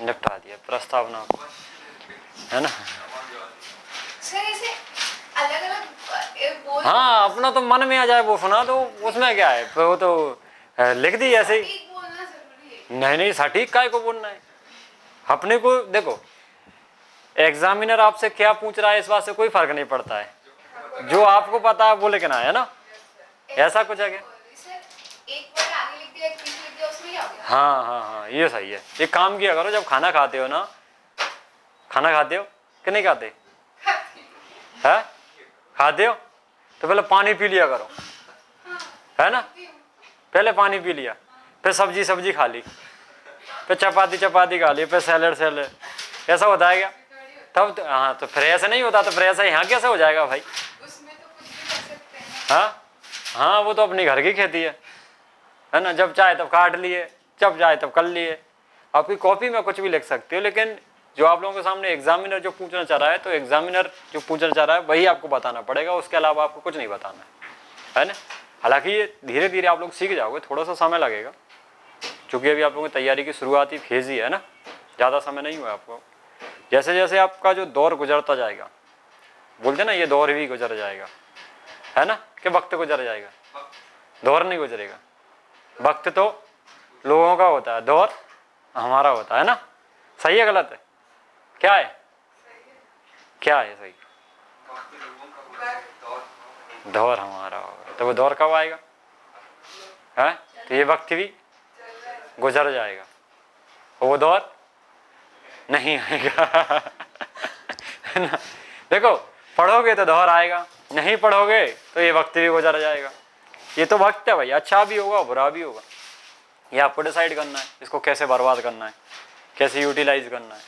निपटा दिया प्रस्तावना को, है ना। अलग अलग हाँ, अपना तो मन में आ जाए वो सुना तो उसमें क्या है, वो तो लिख दी ऐसे ही। बोलना जरूरी है। नहीं नहीं, सटीक काय को बोलना है अपने को। देखो एग्जामिनर आपसे क्या पूछ रहा है इस बात से कोई फर्क नहीं पड़ता है, जो आपको पता है वो लिखना है ना, ऐसा कुछ है क्या? एक वर्ड आगे लिख दिया, एक पीछे लिख दिया, उसमें क्या हो गया? हाँ हाँ हाँ, ये सही है। एक काम किया करो, जब खाना खाते हो ना, खाना खाते हो कि नहीं खाते है, खाते हो तो पहले पानी पी लिया करो, है ना। पहले पानी पी लिया, फिर सब्जी सब्जी खा ली, फिर चपाती चपाती खा ली, फिर सैलेड सैलेड, ऐसा होता है क्या? तब तो हाँ, तो फिर ऐसा नहीं होता, तो फिर ऐसा यहाँ कैसे हो जाएगा भाई? उसमें तो कुछ भी कर सकते हैं। हाँ हाँ, वो तो अपनी घर की खेती है ना। जब चाहे तब काट लिए, जब चाहे तब कर लिए। आपकी कॉपी में कुछ भी लिख सकते हो, लेकिन जो आप लोगों के सामने एग्जामिनर जो पूछना चाह रहा है, तो एग्जामिनर जो पूछना चाह रहा है वही आपको बताना पड़ेगा, उसके अलावा आपको कुछ नहीं बताना है ना। हालांकि ये धीरे धीरे आप लोग सीख जाओगे, थोड़ा सा समय लगेगा, क्योंकि अभी आप लोगों की तैयारी की शुरुआती फेज ही है ना, ज़्यादा समय नहीं हुआ आपको। जैसे जैसे आपका जो दौर गुजरता जाएगा, बोलते ना ये दौर भी गुजर जाएगा, है ना, कि वक्त गुजर जाएगा, दौर नहीं गुजरेगा। वक्त तो लोगों का होता है, दौर हमारा होता है ना। सही है गलत है? क्या है? क्या है सही? दौर हमारा होगा, तो वो दौर कब आएगा? है तो ये वक्त भी गुजर जाएगा, वो दौर नहीं आएगा है ना। देखो पढ़ोगे तो दौर आएगा, नहीं पढ़ोगे तो ये वक्त भी गुजर जाएगा। ये तो वक्त है भाई, अच्छा भी होगा बुरा भी होगा, ये आपको डिसाइड करना है इसको कैसे बर्बाद करना है, कैसे यूटिलाइज करना है,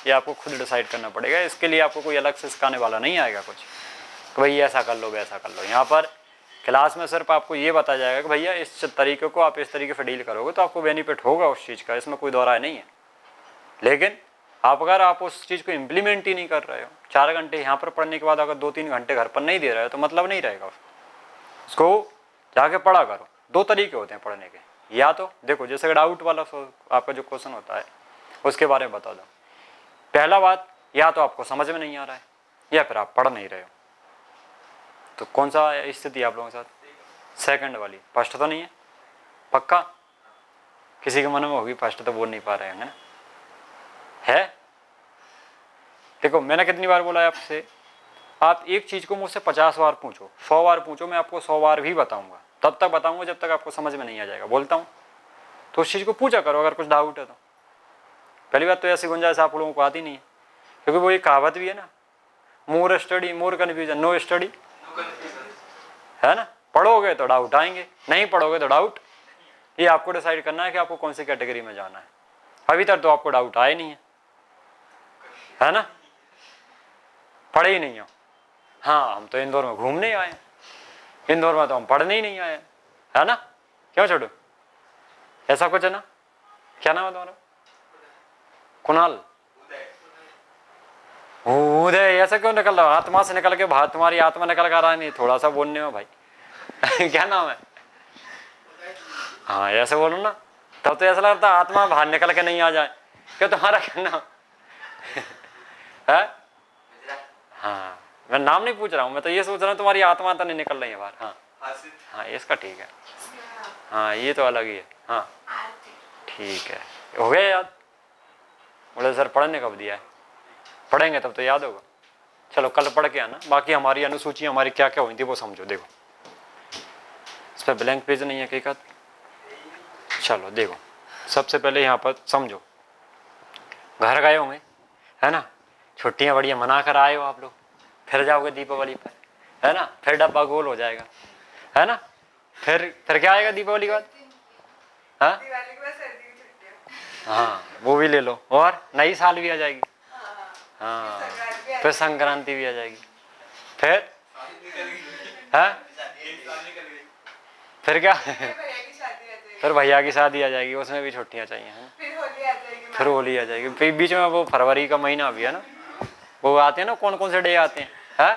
ये आपको खुद डिसाइड करना पड़ेगा। इसके लिए आपको कोई अलग से सिखाने वाला नहीं आएगा कुछ, कि भाई ऐसा कर लो वैसा कर लो। यहाँ पर क्लास में सिर्फ आपको ये बताया जाएगा कि भैया इस तरीके को आप इस तरीके से डील करोगे तो आपको बेनिफिट होगा उस चीज़ का, इसमें कोई दो राय नहीं है। लेकिन अगर आप उस चीज़ को इम्प्लीमेंट ही नहीं कर रहे हो, 4 घंटे यहाँ पर पढ़ने के बाद अगर 2-3 घंटे घर पर नहीं दे रहे हो, तो मतलब नहीं रहेगा उसको जाके पढ़ा करो। 2 तरीके होते हैं पढ़ने के, या तो देखो जैसे डाउट वाला आपका जो क्वेश्चन होता है उसके बारे में बता दो। पहला बात, या तो आपको समझ में नहीं आ रहा है या फिर आप पढ़ नहीं रहे हो। तो कौन सा स्थिति है आप लोगों के साथ? सेकंड वाली। फर्स्ट तो नहीं है पक्का? किसी के मन में होगी फर्स्ट, तो बोल नहीं पा रहे हैं ना, है? देखो मैंने कितनी बार बोला है आपसे, आप एक चीज़ को मुझसे 50 बार पूछो, 100 बार पूछो, मैं आपको 100 बार भी बताऊंगा, तब तक बताऊंगा जब तक आपको समझ में नहीं आ जाएगा। बोलता हूँ तो उस चीज़ को पूछा करो अगर कुछ डाउट है तो। पहली बात तो ऐसी गुंजाइश आप लोगों को आती नहीं है, क्योंकि वो एक कहावत भी है ना, more study more confusion, no study, है ना। पढ़ोगे तो डाउट आएंगे, नहीं पढ़ोगे तो डाउट। ये आपको डिसाइड करना है कि आपको कौन सी कैटेगरी में जाना है। अभी तक तो आपको डाउट आए नहीं है ना, पढ़े ही नहीं हो। हाँ, हम तो इंदौर में घूमने आए हैं, इंदौर में तो हम पढ़ने ही नहीं आए हैं, है ना। क्यों छोड़ो, ऐसा कुछ है ना। क्या नाम है तुम्हारा? कुणाल। उदय, ऐसा क्यों निकल रहा? आत्मा से निकल के बाहर, तुम्हारी आत्मा निकल कर रहा नहीं, थोड़ा सा बोलने में भाई क्या नाम है? हाँ ऐसे बोलो ना, तब तो ऐसा लगता है आत्मा बाहर निकल के नहीं आ जाए। क्या तुम्हारा क्या नाम है? हाँ, मैं नाम नहीं पूछ रहा हूँ, मैं तो ये सोच रहा हूँ तुम्हारी आत्मा तो नहीं निकल रही है बाहर। हाँ हाँ, इसका ठीक है। हाँ ये तो अलग ही है। हाँ ठीक है, हो गया याद? बोले सर पढ़ने कब दिया है? पढ़ेंगे तब तो याद होगा। चलो कल पढ़ के आना। बाकी हमारी अनुसूची हमारी क्या क्या हुई थी वो समझो। देखो इस पर ब्लैंक पेज नहीं है कहीं का। चलो देखो, सबसे पहले यहाँ पर समझो, घर गए होंगे है ना, छुट्टियाँ बढ़िया मना कर आए हो आप लोग, फिर जाओगे दीपावली पर, है ना, फिर डब्बा गोल हो जाएगा, है ना। फिर क्या आएगा दीपावली के बाद? हाँ हाँ, वो भी ले लो, और नई साल भी आ जाएगी। हाँ, फिर संक्रांति भी आ जाएगी, फिर है, फिर क्या फिर भैया की शादी आ जाएगी, उसमें भी छुट्टियां चाहिए, है ना। फिर होली आ जाएगी, फिर बीच में वो फरवरी का महीना भी है ना, वो आते हैं ना, कौन कौन से डे आते हैं, है?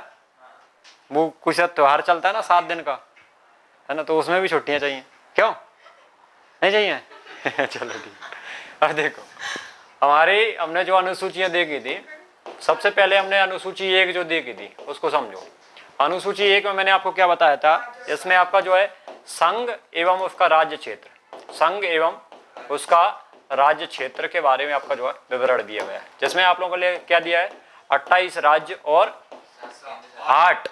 वो कुछ त्योहार चलता है ना 7 दिन का, है ना, तो उसमें भी छुट्टियां चाहिए। क्यों नहीं चाहिए? चलो ठीक। अब देखो हमारी हमने जो अनुसूचियां देखी थी, सबसे पहले हमने अनुसूची 1 जो देखी थी उसको समझो। अनुसूची 1 में मैंने आपको क्या बताया था, इसमें आपका जो है संघ एवं उसका राज्य क्षेत्र, संघ एवं उसका राज्य क्षेत्र के बारे में आपका जो है विवरण दिया गया है, जिसमें आप लोगों के लिए क्या दिया है, 28 राज्य और 8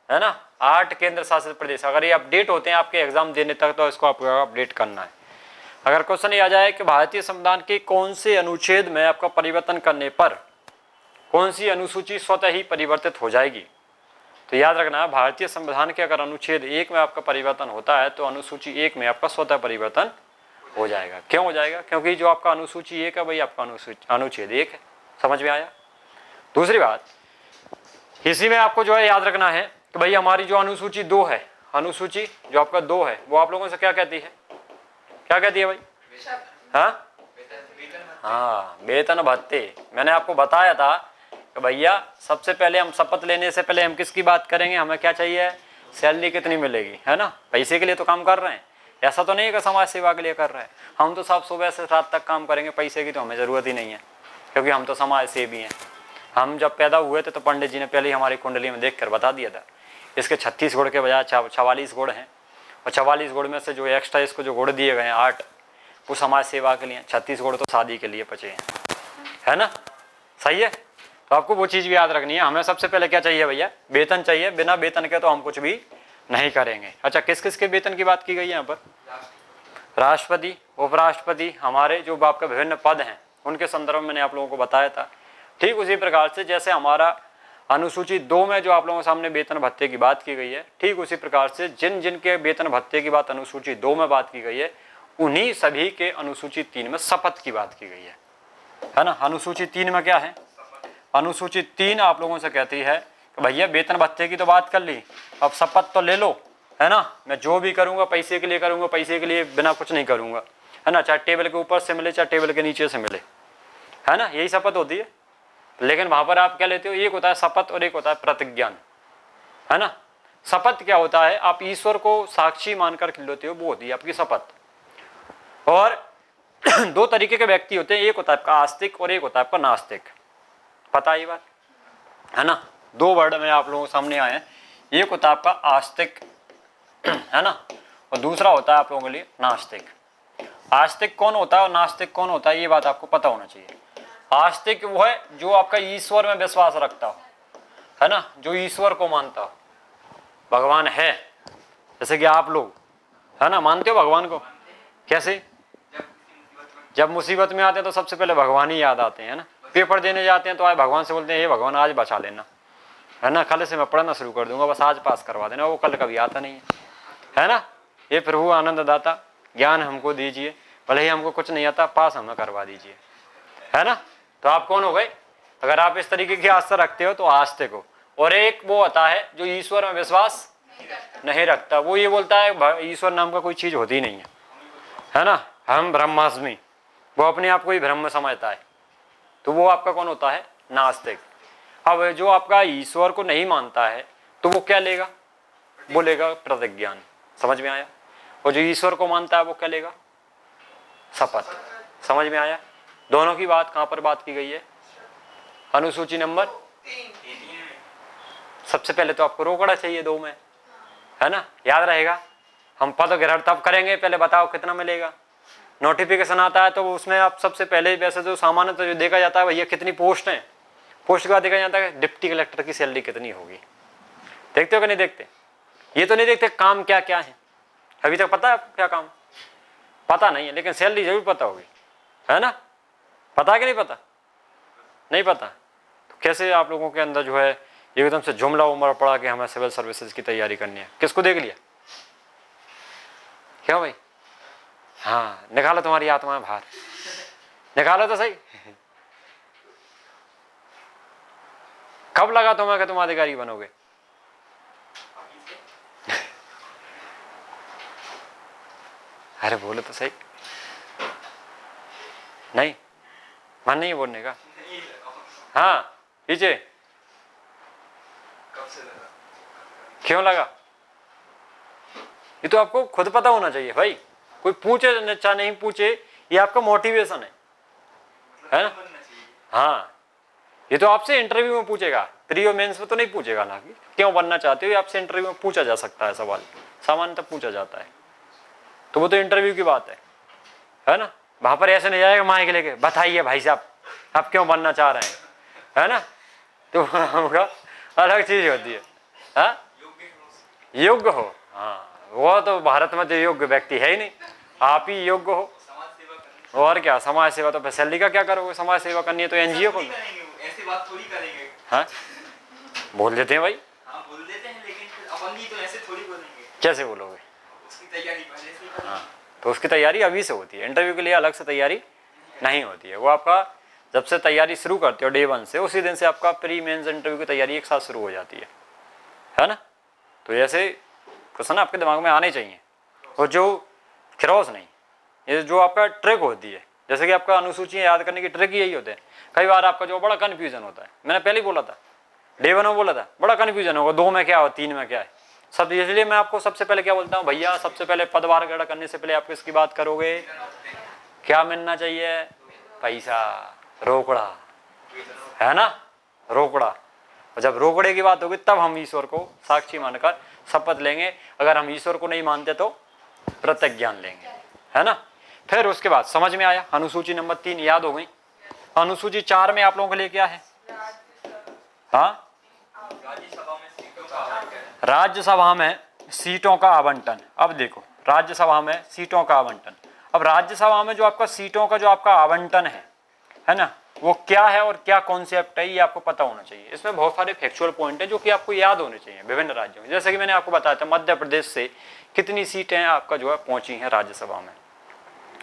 है ना, 8 केंद्र शासित प्रदेश। अगर ये अपडेट होते हैं आपके एग्जाम देने तक तो इसको आपको अपडेट करना है। अगर क्वेश्चन ये आ जाए कि भारतीय संविधान के कौन से अनुच्छेद में आपका परिवर्तन करने पर कौन सी अनुसूची स्वतः ही परिवर्तित हो जाएगी, तो याद रखना भारतीय संविधान के अगर अनुच्छेद 1 में आपका परिवर्तन होता है तो अनुसूची 1 में आपका स्वतः परिवर्तन हो जाएगा। क्यों हो जाएगा, क्योंकि जो आपका अनुसूची 1 है वही आपका अनुच्छेद 1 है। समझ में आया। दूसरी बात, इसी में आपको जो है याद रखना है कि भाई हमारी जो अनुसूची 2 है, अनुसूची जो आपका 2 है वो आप लोगों से क्या कहती है, क्या कहती है भाई, हाँ वेतन भत्ते। मैंने आपको बताया था कि भैया सबसे पहले हम शपथ लेने से पहले हम किसकी बात करेंगे, हमें क्या चाहिए, सैलरी कितनी मिलेगी, है ना। पैसे के लिए तो काम कर रहे हैं, ऐसा तो नहीं है कि समाज सेवा के लिए कर रहे हैं। हम तो सब सुबह से रात तक काम करेंगे, पैसे की तो हमें ज़रूरत ही नहीं है, क्योंकि हम तो समाज सेवी हैं। हम जब पैदा हुए थे तो पंडित जी ने पहले ही हमारी कुंडली में देख कर बता दिया था, इसके 36 गुण के बजाय 44 गुण हैं, और 44 गुण में से जो एक्स्ट्रा इसको जो गुण दिए गए हैं 8 वो समाज सेवा के लिए, 36 गुण तो शादी के लिए बचे हैं, है ना। सही है। तो आपको वो चीज़ भी याद रखनी है। हमें सबसे पहले क्या चाहिए भैया, वेतन चाहिए। बिना वेतन के तो हम कुछ भी नहीं करेंगे। अच्छा, किस किस के वेतन की बात की गई है यहाँ पर, राष्ट्रपति, उपराष्ट्रपति, हमारे जो आपके विभिन्न पद हैं उनके संदर्भ में मैंने आप लोगों को बताया था। ठीक उसी प्रकार से जैसे हमारा अनुसूची 2 में जो आप लोगों के सामने वेतन भत्ते की बात की गई है, ठीक उसी प्रकार से जिन जिन के वेतन भत्ते की बात अनुसूची 2 में बात की गई है, उन्हीं सभी के अनुसूची 3 में शपथ की बात की गई है ना। अनुसूची 3 में क्या है, अनुसूची 3 आप लोगों से कहती है कि भैया वेतन भत्ते की तो बात कर ली, अब शपथ तो ले लो, है ना। मैं जो भी करूंगा पैसे के लिए करूंगा, पैसे के लिए बिना कुछ नहीं करूंगा, है ना। चाहे टेबल के ऊपर से मिले चाहे टेबल के नीचे से मिले, है ना, यही शपथ होती है। लेकिन वहां पर आप क्या लेते हो, एक होता है शपथ और एक होता है प्रतिज्ञान, है ना। शपथ क्या होता है, आप ईश्वर को साक्षी मानकर लेते हो, वो होती है आपकी शपथ। और 2 तरीके के व्यक्ति होते हैं, एक होता है आपका आस्तिक और एक होता है आपका नास्तिक। पता है ये बात, है ना। 2 वर्ड में आप लोगों के सामने आए हैं, एक होता है आपका आस्तिक, है ना, और दूसरा होता है आप लोगों के लिए नास्तिक। आस्तिक कौन होता है और नास्तिक कौन होता है, ये बात आपको पता होना चाहिए। आस्तिक वो है जो आपका ईश्वर में विश्वास रखता हो, है ना, जो ईश्वर को मानता हो, भगवान है। जैसे कि आप लोग, है ना, मानते हो भगवान को। कैसे, जब मुसीबत में आते हैं तो सबसे पहले भगवान ही याद आते हैं ना। पेपर देने जाते हैं तो आज भगवान से बोलते हैं, हे भगवान आज बचा लेना, है ना, कल से मैं पढ़ना शुरू कर दूंगा, बस आज पास करवा देना। वो कल कभी आता नहीं है ना। ये प्रभु आनंद दाता ज्ञान हमको दीजिए, भले ही हमको कुछ नहीं आता, पास हमें करवा दीजिए, है ना। तो आप कौन हो गए, अगर आप इस तरीके की आस्था रखते हो तो आस्तिक हो। और एक वो होता है जो ईश्वर में विश्वास नहीं रखता, वो ये बोलता है ईश्वर नाम का कोई चीज होती नहीं है ना, हम ब्रह्मास्मि, वो अपने आप को ही ब्रह्म समझता है। तो वो आपका कौन होता है, नास्तिक। अब जो आपका ईश्वर को नहीं मानता है तो वो क्या लेगा, वो लेगा प्रतिज्ञान। समझ में आया। और जो ईश्वर को मानता है वो क्या लेगा, शपथ। समझ में आया। दोनों की बात कहां पर बात की गई है, अनुसूची नंबर 3। सबसे पहले तो आपको रोकड़ा चाहिए 2 में, है ना, याद रहेगा। हम पद ग्रहण तब करेंगे, पहले बताओ कितना मिलेगा। नोटिफिकेशन आता है तो उसमें आप सबसे पहले वैसे जो सामान्य तो जो देखा जाता है भैया कितनी पोस्ट है, पोस्ट का देखा जाता है डिप्टी कलेक्टर की सैलरी कितनी होगी। देखते हो कि नहीं देखते, ये तो नहीं देखते काम क्या क्या है। अभी तक पता है क्या काम, पता नहीं है, लेकिन सैलरी जरूर पता होगी, है ना। पता है कि नहीं पता, नहीं पता। तो कैसे आप लोगों के अंदर जो है एकदम से जुमला उमड़ पड़ा कि हमें सिविल सर्विसेज की तैयारी करनी है। किसको देख लिया, क्यों भाई, हाँ निकालो तुम्हारी आत्मा बाहर, निकालो तो सही। कब लगा तुम्हें कि तुम अधिकारी बनोगे, अरे बोलो तो सही। नहीं, मन नहीं है बोलने का। हाँ पीछे क्यों लगा, ये तो आपको खुद पता होना चाहिए भाई। कोई पूछे चाहे नहीं पूछे, ये आपका मोटिवेशन है। है ना। हाँ, ये तो आपसे इंटरव्यू में पूछेगा, प्री और मेंस में तो नहीं पूछेगा ना कि क्यों बनना चाहते हो, ये आपसे इंटरव्यू में पूछा जा सकता है, सवाल सामान्यतः पूछा जाता है, तो वो तो इंटरव्यू की बात है ना। वहां पर ऐसे नहीं जाएगा माइक लेके बताइए भाई साहब आप क्यों बनना चाह रहे हैं, है ना। तो होगा अलग चीज होती है। हाँ, योग्य हो, हाँ वो तो भारत में तो योग्य व्यक्ति है ही नहीं, आप ही योग्य हो। और क्या समाज सेवा, तो सैलरी का क्या करोगे, समाज सेवा करनी है तो एनजीओ को। ऐसी बात थोड़ी करेंगे। हाँ बोल देते हैं भाई। हाँ बोल देते हैं, लेकिन अपन भी तो ऐसे थोड़ी बोलेंगे। कैसे बोलोगे, उसकी तैयारी पहले से ही। हाँ तो उसकी तैयारी अभी से होती है, इंटरव्यू के लिए अलग से तैयारी नहीं होती है, वो आपका जब से तैयारी शुरू करते हो डे 1 से, उसी दिन से आपका प्री मेंस इंटरव्यू की तैयारी एक साथ शुरू हो जाती है ना। तो ऐसे क्वेश्चन आपके दिमाग में आने चाहिए, और जो क्रॉस नहीं, ये जो आपका ट्रिक होती है, जैसे कि आपका अनुसूचियाँ याद करने की ट्रिक यही होते हैं। कई बार आपका जो बड़ा कन्फ्यूजन होता है, मैंने पहले ही बोला था, डे 1 में बोला था, बड़ा कन्फ्यूजन होगा 2 में क्या हो 3 में क्या है सब। इसलिए मैं आपको सबसे पहले क्या बोलता हूँ, भैया सबसे पहले पदभार गणना करने से पहले आप किसकी बात करोगे, क्या मिलना चाहिए, पैसा, रोकड़ा, है ना, रोकड़ा। और जब रोकड़े की बात होगी तब हम ईश्वर को साक्षी मानकर शपथ लेंगे, अगर हम ईश्वर को नहीं मानते तो प्रत्यक्ष ज्ञान लेंगे, है ना। फिर उसके बाद समझ में आया, अनुसूची नंबर 3 याद हो गई। अनुसूची 4 में आप लोगों के लिए क्या है, हाँ राज्यसभा में सीटों का आवंटन। अब देखो राज्यसभा में सीटों का आवंटन, अब राज्यसभा में जो आपका सीटों का जो आपका आवंटन है ना, वो क्या है और क्या कॉन्सेप्ट है, ये आपको पता होना चाहिए। इसमें बहुत सारे फैक्चुअल पॉइंट है जो कि आपको याद होने चाहिए विभिन्न राज्यों में। जैसे कि मैंने आपको बताया था मध्य प्रदेश से कितनी सीटें आपका जो है पहुंची हैं राज्यसभा में,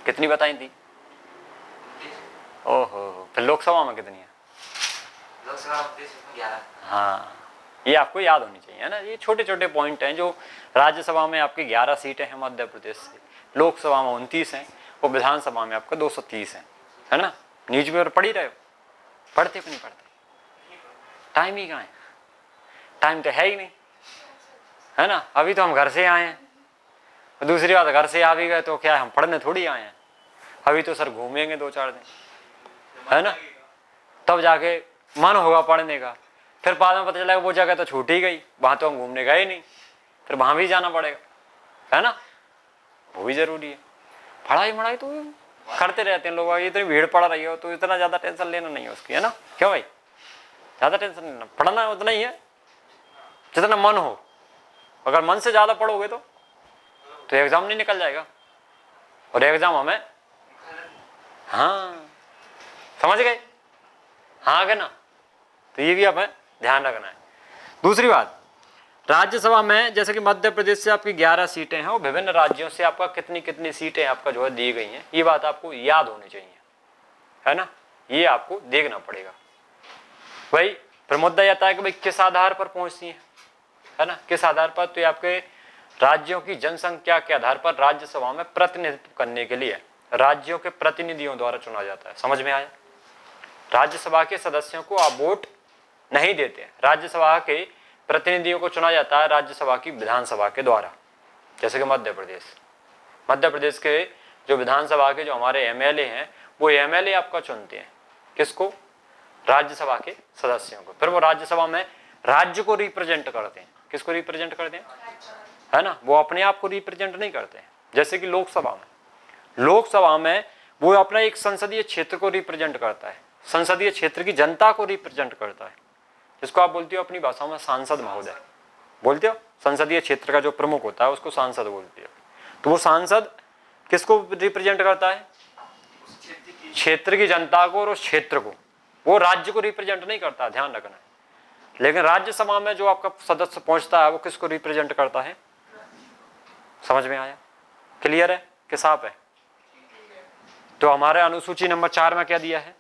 कितनी बताई थी, ओहो। फिर लोकसभा में कितनी है, लोकसभा में 11। हाँ ये आपको याद होनी चाहिए, है ना। ये छोटे छोटे पॉइंट हैं जो राज्यसभा में आपकी 11 सीटें हैं मध्य प्रदेश से, लोकसभा में 29 हैं, और विधानसभा में आपका 230 है ना। न्यूज पेपर पढ़ ही रहे हो, पढ़ते कि नहीं पढ़ते, टाइम ही कहाँ है, टाइम तो है ही नहीं, है ना। अभी तो हम घर से आए हैं, दूसरी बात घर से आ भी गए तो क्या हम पढ़ने थोड़ी आए हैं, अभी तो सर घूमेंगे 2-4 दिन, है ना, तब जाके मन होगा पढ़ने का। फिर बाद में पता चला वो जगह तो छूट ही गई, वहां तो हम घूमने गए नहीं, फिर वहां भी जाना पड़ेगा, है ना, वो भी जरूरी है। पढ़ाई तो करते रहते हैं लोग, इतनी भीड़ पड़ रही हो तो इतना ज्यादा टेंशन लेना नहीं है उसकी, है ना। क्यों भाई, ज्यादा टेंशन लेना, पढ़ना उतना ही है जितना मन हो। अगर मन से ज्यादा पढ़ोगे तो एग्जाम नहीं निकल जाएगा, और एग्जाम हमें, हाँ समझ गए, हाँ क्या ना। तो ये भी हमें ध्यान रखना है। दूसरी बात, राज्यसभा में जैसे कि मध्य प्रदेश से आपकी 11 सीटें हैं, और विभिन्न राज्यों से आपका कितनी कितनी सीटें आपका जो है दी गई हैं, ये बात आपको याद होनी चाहिए, है ना, ये आपको देखना पड़ेगा। भाई फिर मुद्दा आता है कि भाई किस आधार पर पहुंचती है ना, किस आधार पर, तो ये आपके राज्यों की जनसंख्या के आधार पर राज्यसभा में प्रतिनिधित्व करने के लिए राज्यों के प्रतिनिधियों द्वारा चुना जाता है। समझ में आया, राज्यसभा के सदस्यों को आप वोट नहीं देते, राज्यसभा के प्रतिनिधियों को चुना जाता है राज्यसभा की विधानसभा के द्वारा। जैसे कि मध्य प्रदेश के जो विधानसभा के जो हमारे एमएलए हैं, वो एमएलए आपका चुनते हैं किसको, राज्यसभा के सदस्यों को। फिर वो राज्यसभा में राज्य को रिप्रेजेंट करते हैं, किसको रिप्रेजेंट करते हैं, है ना, वो अपने आप को रिप्रेजेंट नहीं करते हैं। जैसे कि लोकसभा में वो अपना एक संसदीय क्षेत्र को रिप्रेजेंट करता है, संसदीय क्षेत्र की जनता को रिप्रेजेंट करता है, जिसको आप बोलते हो अपनी भाषा में सांसद महोदय बोलते हो। संसदीय क्षेत्र का जो प्रमुख होता है उसको सांसद बोलते हो। तो वो सांसद किसको रिप्रेजेंट करता है, क्षेत्र की जनता को, और उस क्षेत्र को, वो राज्य को रिप्रेजेंट नहीं करता, ध्यान रखना। लेकिन राज्यसभा में जो आपका सदस्य पहुंचता है वो किसको रिप्रेजेंट करता है, समझ में आया, क्लियर है कि साफ है। तो हमारे अनुसूची नंबर 4 में क्या दिया है,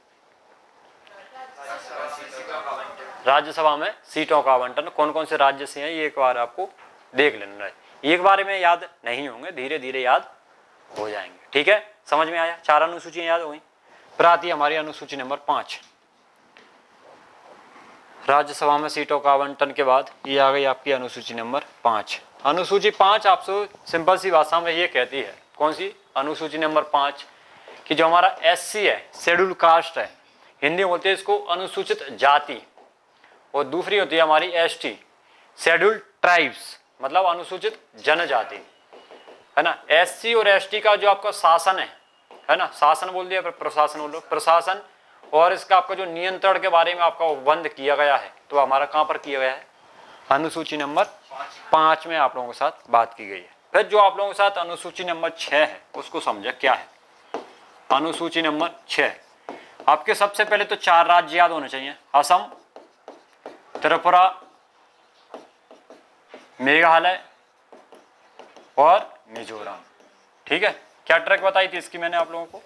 राज्यसभा में सीटों का आवंटन, कौन कौन से राज्य से हैं ये एक बार आपको देख लेना है। एक बार में याद नहीं होंगे, धीरे धीरे याद हो जाएंगे, ठीक है। समझ में आया, 4 अनुसूचियां याद हो गई। फिर आती है हमारी अनुसूची नंबर 5, राज्यसभा में सीटों का आवंटन के बाद ये आ गई आपकी अनुसूची नंबर 5। अनुसूची 5 आपसे सिंपल सी भाषा में ये कहती है, कौन सी, अनुसूची नंबर 5, कि जो हमारा SC है, शेड्यूल कास्ट है, हिंदी में बोलते हैं इसको अनुसूचित जाति, और दूसरी होती है हमारी एसटी, शेड्यूल्ड ट्राइब्स, मतलब अनुसूचित जनजाति, है ना। एससी और एसटी का जो आपका शासन है ना, शासन बोल दिया, प्रशासन बोल लो, प्रशासन, और इसका आपका जो नियंत्रण के बारे में आपका उपबंध किया गया है, तो हमारा कहाँ पर किया गया है, अनुसूची नंबर 5 में आप लोगों के साथ बात की गई है। फिर जो आप लोगों के साथ अनुसूची नंबर 6 है उसको समझे क्या है। अनुसूची नंबर 6, आपके सबसे पहले तो 4 राज्य याद होने चाहिए, असम, त्रिपुरा, मेघालय और मिजोरम। ठीक है, क्या ट्रैक बताई थी इसकी मैंने आप लोगों को,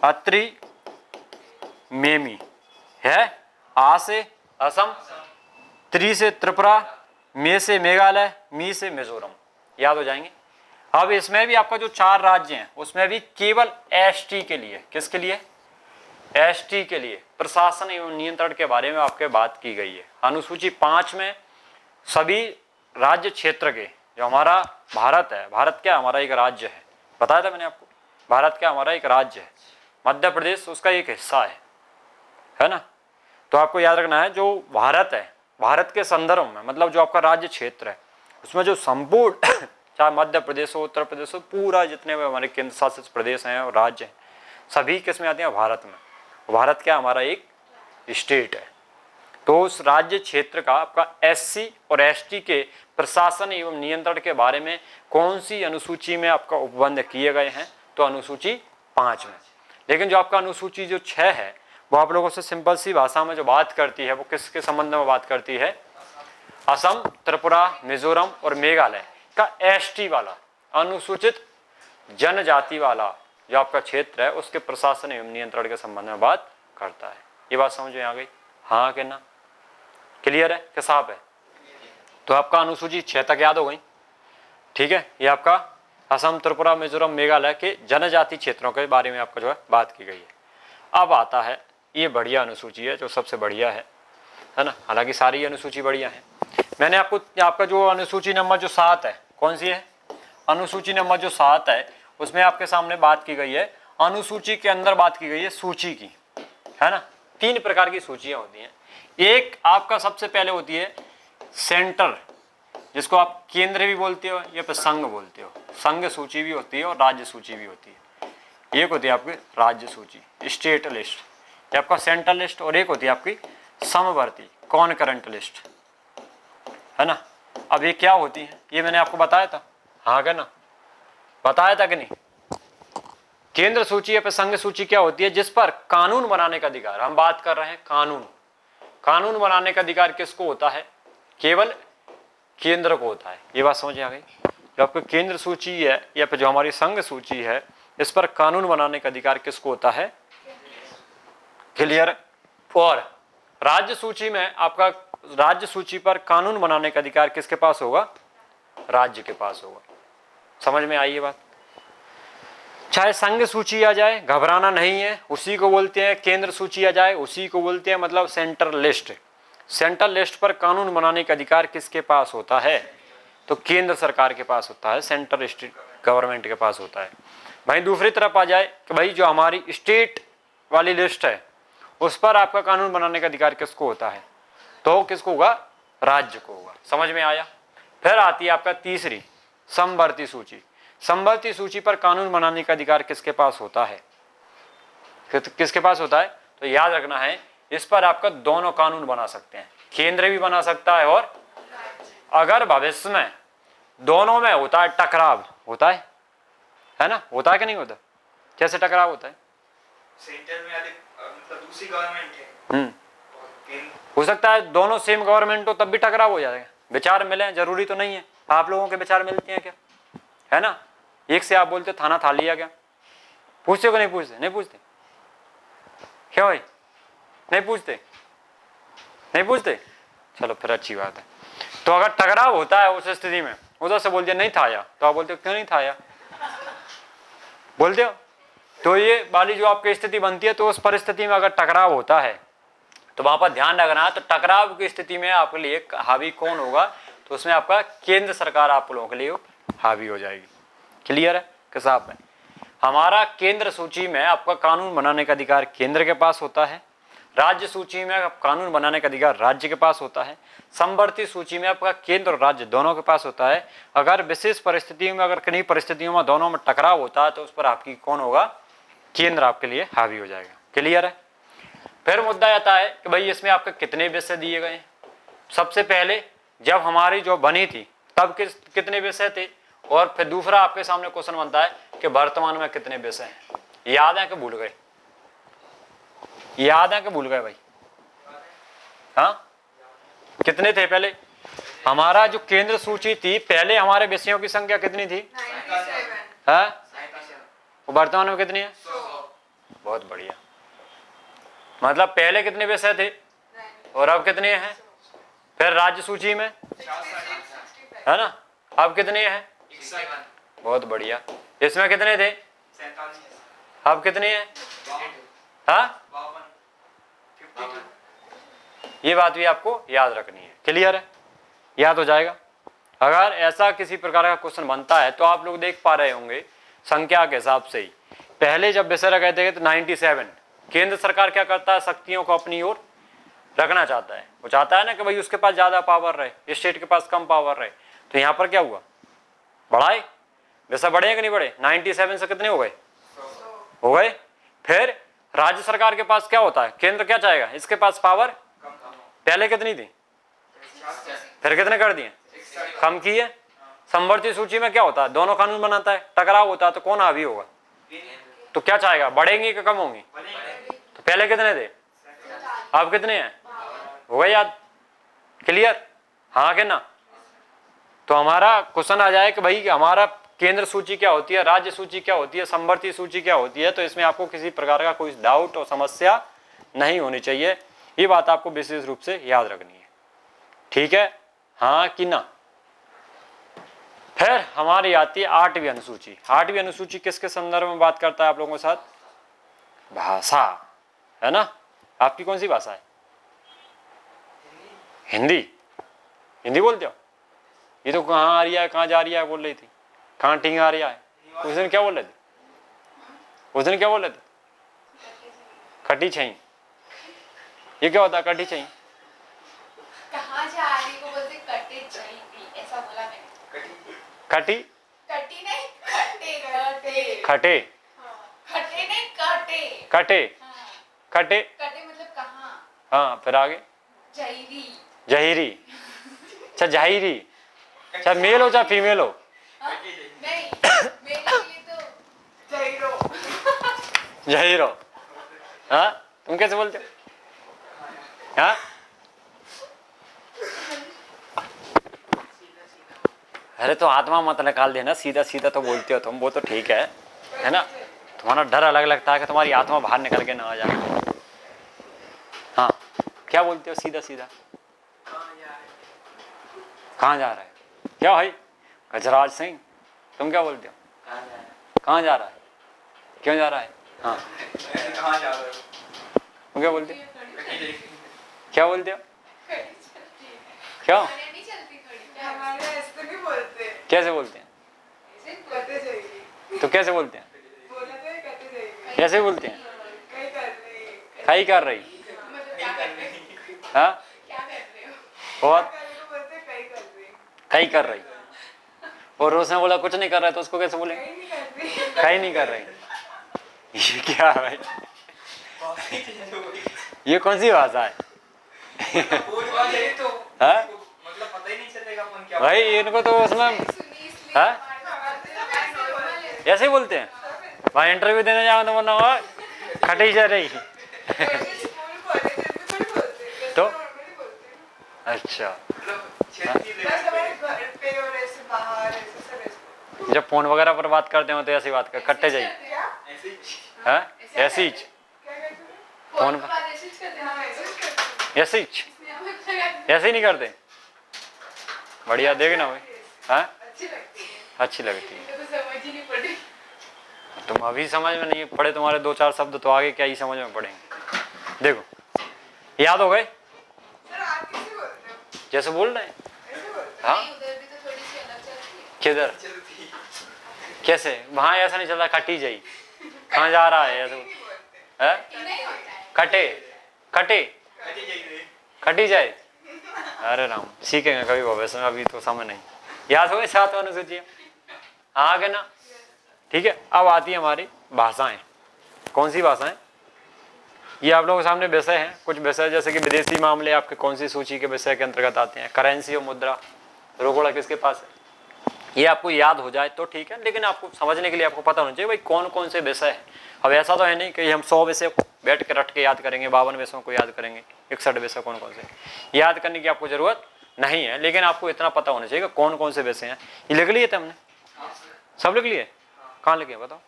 अत्रि मेमी है, आ से असम, त्रि से त्रिपुरा, मे से मेघालय, मी से मिजोरम, याद हो जाएंगे। अब इसमें भी आपका जो 4 राज्य हैं उसमें भी केवल एसटी के लिए, किसके लिए, एसटी के लिए प्रशासन एवं नियंत्रण के बारे में आपके बात की गई है। अनुसूची 5 में सभी राज्य क्षेत्र के, जो हमारा भारत है, भारत क्या हमारा एक राज्य है, बताया था मैंने आपको, भारत क्या हमारा एक राज्य है, मध्य प्रदेश उसका एक हिस्सा है ना। तो आपको याद रखना है जो भारत है, भारत के संदर्भ में मतलब जो आपका राज्य क्षेत्र है उसमें जो संपूर्ण चाहे मध्य प्रदेश हो, उत्तर प्रदेश हो, पूरा जितने भी हमारे केंद्र शासित प्रदेश हैं और राज्य हैं, सभी किस में आते हैं, भारत में। भारत क्या हमारा एक स्टेट है। तो उस राज्य क्षेत्र का आपका एससी और एसटी के प्रशासन एवं नियंत्रण के बारे में कौन सी अनुसूची में आपका उपबंध किए गए हैं, तो अनुसूची 5 में। लेकिन जो आपका अनुसूची जो 6 है वो आप लोगों से सिंपल सी भाषा में जो बात करती है वो किसके संबंध में बात करती है, असम, त्रिपुरा, मिजोरम और मेघालय का एसटी वाला अनुसूचित जनजाति वाला जो आपका क्षेत्र है उसके प्रशासन एवं नियंत्रण के संबंध में बात करता है। ये बात समझ में आ गई, हाँ कि ना, क्लियर है कि साफ है। तो आपका अनुसूची 6 तक याद हो गई। ठीक है, ये आपका असम, त्रिपुरा, मिजोरम, मेघालय के जनजाति क्षेत्रों के बारे में आपका जो है बात की गई है। अब आता है ये बढ़िया अनुसूची है, जो सबसे बढ़िया है ना, हालांकि सारी अनुसूची बढ़िया है। मैंने आपको आपका जो अनुसूची नंबर जो 7 है, कौन सी है, अनुसूची नंबर जो 7 है उसमें आपके सामने बात की गई है, अनुसूची के अंदर बात की गई है सूची की, है ना। 3 प्रकार की सूचियां होती हैं। एक आपका सबसे पहले होती है सेंटर, जिसको आप केंद्र भी बोलते हो या फिर संघ बोलते हो, संघ सूची भी होती है और राज्य सूची भी होती है। एक होती है आपकी राज्य सूची, स्टेट लिस्ट, ये आपका सेंट्रल लिस्ट, और एक होती है आपकी समवर्ती कॉनकरेंट लिस्ट, है ना। अब ये क्या होती है, ये मैंने आपको बताया था, हाँ क्या ना, बताया था कि नहीं। केंद्र सूची या फिर संघ सूची क्या होती है, जिस पर कानून बनाने का अधिकार, हम बात कर रहे हैं कानून, कानून बनाने का अधिकार किसको होता है, केवल केंद्र को होता है। ये बात समझ आ गई। जो आपको केंद्र सूची है या फिर जो हमारी संघ सूची है, इस पर कानून बनाने का अधिकार किसको होता है, क्लियर। और राज्य सूची में आपका, राज्य सूची पर कानून बनाने का अधिकार किसके पास होगा, राज्य के पास होगा। समझ में आई ये बात। चाहे संघ सूची आ जाए, घबराना नहीं है, उसी को बोलते हैं केंद्र सूची आ जाए, उसी को बोलते हैं मतलब सेंट्रल लिस्ट। सेंट्रल लिस्ट पर कानून बनाने का अधिकार किसके पास होता है, तो केंद्र सरकार के पास होता है, सेंट्रल स्टेट गवर्नमेंट के पास होता है। भाई दूसरी तरफ आ जाए कि भाई जो हमारी स्टेट वाली लिस्ट है उस पर आपका कानून बनाने का अधिकार किसको होता है, तो किसको होगा, राज्य को होगा। समझ में आया। फिर आती है आपका तीसरी समवर्ती सूची। समवर्ती सूची पर कानून बनाने का अधिकार किसके पास होता है, किसके पास होता है, तो याद रखना है इस पर आपका दोनों कानून बना सकते हैं, केंद्र भी बना सकता है और अगर भविष्य में दोनों में होता है टकराव, होता है ना, होता है कि नहीं होता, कैसे टकराव होता है, सेंटर में मतलब दूसरी गवर्नमेंट है, हो सकता है दोनों सेम गवर्नमेंट हो तब भी टकराव हो जाएगा, विचार मिले, जरूरी तो नहीं है। आप लोगों के विचार मिलते हैं क्या, है ना। एक से आप बोलते थाना था लिया क्या, पूछते हो कि नहीं पूछते, नहीं पूछते क्यों भाई, नहीं पूछते, नहीं पूछते, चलो फिर अच्छी बात है। तो अगर टकराव होता है उस स्थिति में, उधर से बोल दिया नहीं था या, तो आप बोलते हो क्यों नहीं था या, बोलते हो। तो ये वाली जो आपकी स्थिति बनती है, तो उस परिस्थिति में अगर टकराव होता है तो वहां पर ध्यान रखना है। तो टकराव की स्थिति में आपके लिए हावी कौन होगा, तो उसमें आपका केंद्र सरकार आप लोगों के लिए हावी हो जाएगी। क्लियर है कि साहब में, हमारा केंद्र सूची में आपका कानून बनाने का अधिकार केंद्र के पास होता है, राज्य सूची में कानून बनाने का अधिकार राज्य के पास होता है। समवर्ती सूची में आपका केंद्र और राज्य दोनों के पास होता है। अगर विशेष परिस्थितियों में, अगर किन्हीं परिस्थितियों में दोनों में टकराव होता है तो उस पर आपकी कौन होगा, केंद्र आपके लिए हावी हो जाएगा। क्लियर है। फिर मुद्दा आता है कि भाई इसमें आपके कितने विषय दिए गए हैं। सबसे पहले जब हमारी जो बनी थी तब कितने विषय थे, और फिर दूसरा आपके सामने क्वेश्चन बनता है कि वर्तमान में कितने विषय हैं। याद है कि भूल गए? याद है कि भूल गए भाई? हाँ, कितने थे पहले? हमारा जो केंद्र सूची थी, पहले हमारे विषयों की संख्या कितनी थी? 97। हाँ, वर्तमान में कितनी है? 100। बहुत बढ़िया। मतलब पहले कितने विषय थे और अब कितने हैं? फिर राज्य सूची में, 66, है ना, अब कितने हैं? 61। बहुत बढ़िया। इसमें कितने थे? 47। अब कितने हैं? हाँ, 52। ये बात भी आपको याद रखनी है। क्लियर है, याद हो जाएगा। अगर ऐसा किसी प्रकार का क्वेश्चन बनता है तो आप लोग देख पा रहे होंगे संख्या के हिसाब से ही। पहले जब विषय रखे थे तो 97, केंद्र सरकार क्या करता है, शक्तियों को अपनी ओर रखना चाहता है। वो चाहता है ना कि भाई उसके पास ज्यादा पावर रहे, स्टेट के पास कम पावर रहे। तो यहाँ पर क्या हुआ, बढ़ाए विषय, बढ़े कि नहीं बढ़े? 97 से कितने हो गए? हो गए। फिर राज्य सरकार के पास क्या होता है, केंद्र क्या चाहेगा, इसके पास पावर पहले कितनी थी, फिर कितने कर दिए, कम की है। समवर्ती सूची में क्या होता है, दोनों कानून बनाता है, टकराव होता है तो कौन हावी होगा, तो क्या चाहेगा, बढ़ेंगी कि कम होंगी? तो पहले कितने थे, अब कितने हैं? हो गए याद? क्लियर, हाँ कि ना? तो हमारा क्वेश्चन आ जाए कि भाई हमारा केंद्र सूची क्या होती है, राज्य सूची क्या होती है, समवर्ती सूची क्या होती है, तो इसमें आपको किसी प्रकार का कोई डाउट और समस्या नहीं होनी चाहिए। ये बात आपको विशेष रूप से याद रखनी है। ठीक है, हाँ कि ना? फिर हमारी आती है 8वीं अनुसूची। 8वीं अनुसूची किसके संदर्भ में बात करता है आप लोगों के साथ? भाषा, है ना? आपकी कौन सी भाषा है? हिंदी। हिंदी बोलते हो? ये तो कहाँ आ रही है, कहाँ जा रही है बोल रही थी, कहाँ टिंग आ रहा है। उस दिन क्या बोल रहे थे? उस दिन क्या बोल रहे थे? कटी छई। ये क्या होता है कटी छई? कहाँ जा रही को बोलते कटे चली, ऐसा बोला मैंने। कटी, कटी नहीं, कटे कटे। खटे, हाँ, खटे नहीं कटे। कटे, हाँ, कटे, कटे मतलब कहाँ? हाँ, फिर आगे जहीरी। जहीरी। अच्छा जहीरी, अच्छा मेल हो चाहे फीमेल हो? हाँ? नहीं, मेरे लिए तो जहीरो। जहीरो। हाँ, तुम कैसे बोलते हो? हाँ, अरे तो आत्मा मत निकाल देना, सीधा सीधा तो बोलते हो तुम, वो तो ठीक है ना? तुम्हारा डर अलग लगता है कि तुम्हारी आत्मा बाहर निकल के ना आ जाए। हाँ, क्या बोलते हो सीधा सीधा? कहाँ जा रहा है? क्या भाई गजराज सिंह, तुम क्या बोलते हो? कहाँ जा रहा है, क्यों जा रहा है? हाँ, कहाँ जा रहे हो? तुम क्या बोलते हो? क्या बोलते हो? क्या, नहीं चलती खड़ी। हमारे ऐसे तो नहीं बोलते, कैसे बोलते हैं? करते जाइए। तो कैसे बोलते हैं? बोला तो ये करते जाइए। कैसे बोलते हैं? कहीं कर रही। कहीं कर रही, मतलब क्या कर रहे हो? हाँ, क्या कर रहे हो? और करने को बोलते कहीं कर रही। कहीं कर रही, और उसने बोला कुछ नहीं कर रहा है तो उसको कैसे बोलेंगे? कहीं नहीं कर रही। कहीं नहीं कर रही। ये क्या है भाई, ये कौन सी भाषा है? बोल वाले तो हाँ? मतलब पता ही नहीं चलेगा अपन क्या भाई इनको तो उसमें सुनी इसलिए हाँ? हमारे नॉर्मल है। ऐसे ही बोलते हैं। भाई इंटरव्यू देने जाओ तो वरना खटी जा रही। स्कूल कॉलेज में थोड़ी बोलते, तो? नॉर्मली बोलते। अच्छा, मतलब क्षेत्रीय बस लेवल हमारे पे घर पे और ऐसे बाहर ऐसे सब ऐसे। जब फोन वगैरह पर बात करते हो तो ऐसी बात कर, कट्टे जाइए। क्या? ऐसे ही हाँ, ऐसी ही, क्या करते हो? फोन पर बात ऐसे ही कर देना। हाँ, ऐसे ही करते ऐसे ही, इसमें हमें लगा ऐसे ही नहीं करते। बढ़िया, देखना भाई। हाँ, अच्छी लगती है। अच्छी लगती है। तो समझ ही नहीं पड़ी। तुम अभी समझ में नहीं पड़े, तुम्हारे 2-4 शब्द तो आगे क्या ही समझ में पड़ेंगे। देखो, याद हो गए? सर आप कैसे बोलते हो? जैसे बोल रहे हैं। ऐसे बोलते हाँ, नहीं, उधर भी तो थोड़ी सी अलग चलती है। किधर, चलती कैसे? वहाँ ऐसा नहीं चलता, कटी जाई, कहाँ जा रहा है ऐसे? नहीं बोलते। है? नहीं होता है। कटे, कटे कटी जाइए कटी जाए। अरे राम, सीखेंगे कभी भविष्य में, अभी तो समय नहीं। याद हो गई 7 अनुसूची? हाँ गए ना? ठीक है। अब आती है हमारी भाषाएं। कौन सी भाषाएं? ये आप लोगों के सामने विषय हैं, कुछ विषय जैसे कि विदेशी मामले आपके कौन सी सूची के विषय के अंतर्गत आते हैं? करेंसी और मुद्रा, रोकड़ा किसके पास है? ये आपको याद हो जाए तो ठीक है, लेकिन आपको समझने के लिए आपको पता होना चाहिए भाई कौन कौन से विषय है। अब ऐसा तो है नहीं कि हम 100 विषय बैठ के रट के याद करेंगे, 52 विषयों को याद करेंगे, 61 विषय कौन कौन से याद करने की आपको जरूरत नहीं है, लेकिन आपको इतना पता होना चाहिए कि कौन कौन से विषय हैं। ये लिख लिए थे हमने? सब लिख लिए? कहाँ लिखे बताओ?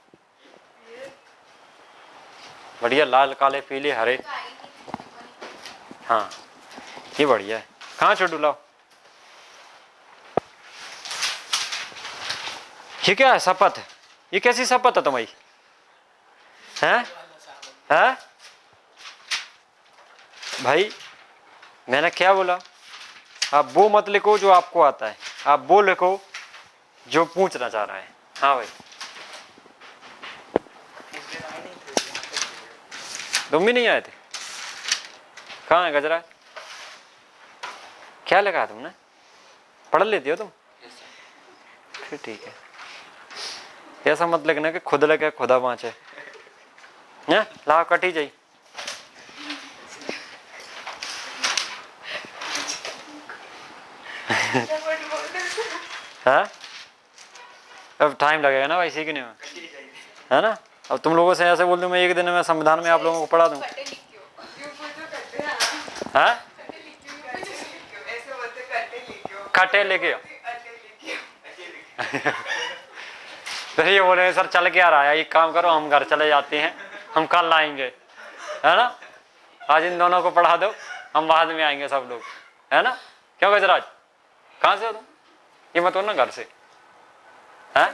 बढ़िया, लाल काले पीले हरे। हाँ ये बढ़िया है। कहाँ छोटू लाओ? ये क्या है? शपथ? ये कैसी शपथ है तुम्हारी? हैं? हैं? भाई मैंने क्या बोला? आप वो मत लिखो जो आपको आता है, आप वो लिखो जो पूछना चाह रहा है। हाँ भाई, तुम भी नहीं आए थे? कहाँ है गजरा? क्या लगा तुमने? पढ़ लेती हो तुम? फिर ठीक है। ऐसा मत लिखना कि खुद लगे खुदा बाँचे। ला कटी जाई। हाँ अब टाइम लगेगा ना भाई सीखने में, कटी जाइए है ना? अब तुम लोगों से ऐसे बोल दूं मैं एक दिन में संविधान में आप लोगों को पढ़ा दूं। कटे लिख क्यों? यूं पूछो कटे हाँ हाँ कटे लिखियो ऐसे बोलते कटे लिखियो कटे लेके आओ। अटे लिखियो कटी लिखिए फिर ये बोले सर चल के आ रहा है, एक काम करो हम घर चले जाते हैं, हम कल आएंगे, है ना? आज इन दोनों को पढ़ा दो, हम बाद में आएंगे सब लोग, है ना? क्यों गजराज, कहाँ से हो तुम? ये मत हो ना घर से? हैं?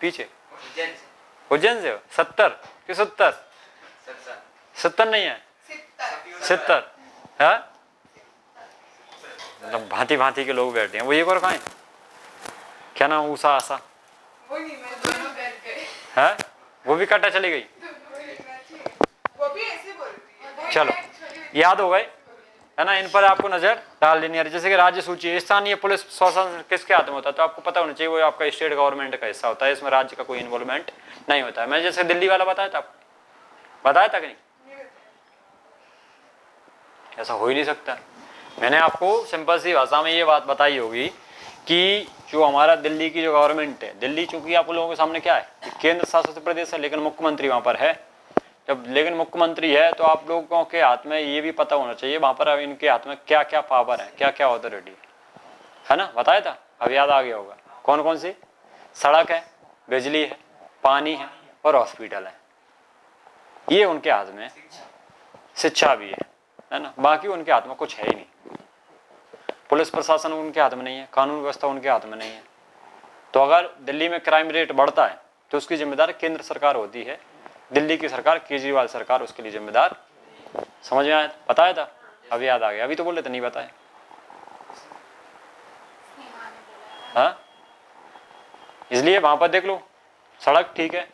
पीछे उज्जैन से उज्जैन से हो? 70 कि 70? 70 नहीं है, 70 है? मतलब भांति भांति के लोग बैठे हैं। वो एक और कहाँ है? क्या नाम? ऊषा आशा वो नहीं मैं दोनों कर गए है? वो भी कटा चली गई। वो भी ऐसे बोलती है चलो याद हो गए, है ना? इन पर आपको नजर डाल देनी है। जैसे कि राज्य सूची, स्थानीय पुलिस प्रशासन किसके हाथ में होता है? तो आपको पता होना चाहिए वो आपका स्टेट गवर्नमेंट का हिस्सा होता है, इसमें राज्य का कोई इन्वॉल्वमेंट नहीं होता है। मैं जैसे दिल्ली वाला बताया था आपको, बताया था कि नहीं? ऐसा हो ही नहीं सकता। मैंने आपको सिंपल सी भाषा में ये बात बताई होगी कि जो हमारा दिल्ली की जो गवर्नमेंट है, दिल्ली चूंकि आप लोगों के सामने क्या है, केंद्र शासित प्रदेश है, लेकिन मुख्यमंत्री वहां पर है। जब लेकिन मुख्यमंत्री है तो आप लोगों के हाथ में ये भी पता होना चाहिए वहां पर अब इनके हाथ में क्या क्या पावर है, क्या क्या अथॉरिटी है ना? बताया था, अब याद आ गया होगा। कौन कौन सी? सड़क है, बिजली है, पानी है और हॉस्पिटल है, ये उनके हाथ में। शिक्षा भी है ना? बाकी उनके हाथ में कुछ है ही नहीं। पुलिस प्रशासन उनके हाथ में नहीं है, कानून व्यवस्था उनके हाथ में नहीं है। तो अगर दिल्ली में क्राइम रेट बढ़ता है तो उसकी जिम्मेदार केंद्र सरकार होती है, दिल्ली की सरकार, केजरीवाल सरकार उसके लिए जिम्मेदार। समझ में आया? बताया था, अभी याद आ गया। अभी तो बोले थे नहीं बताया। हाँ इसलिए वहां पर देख लो, सड़क ठीक है,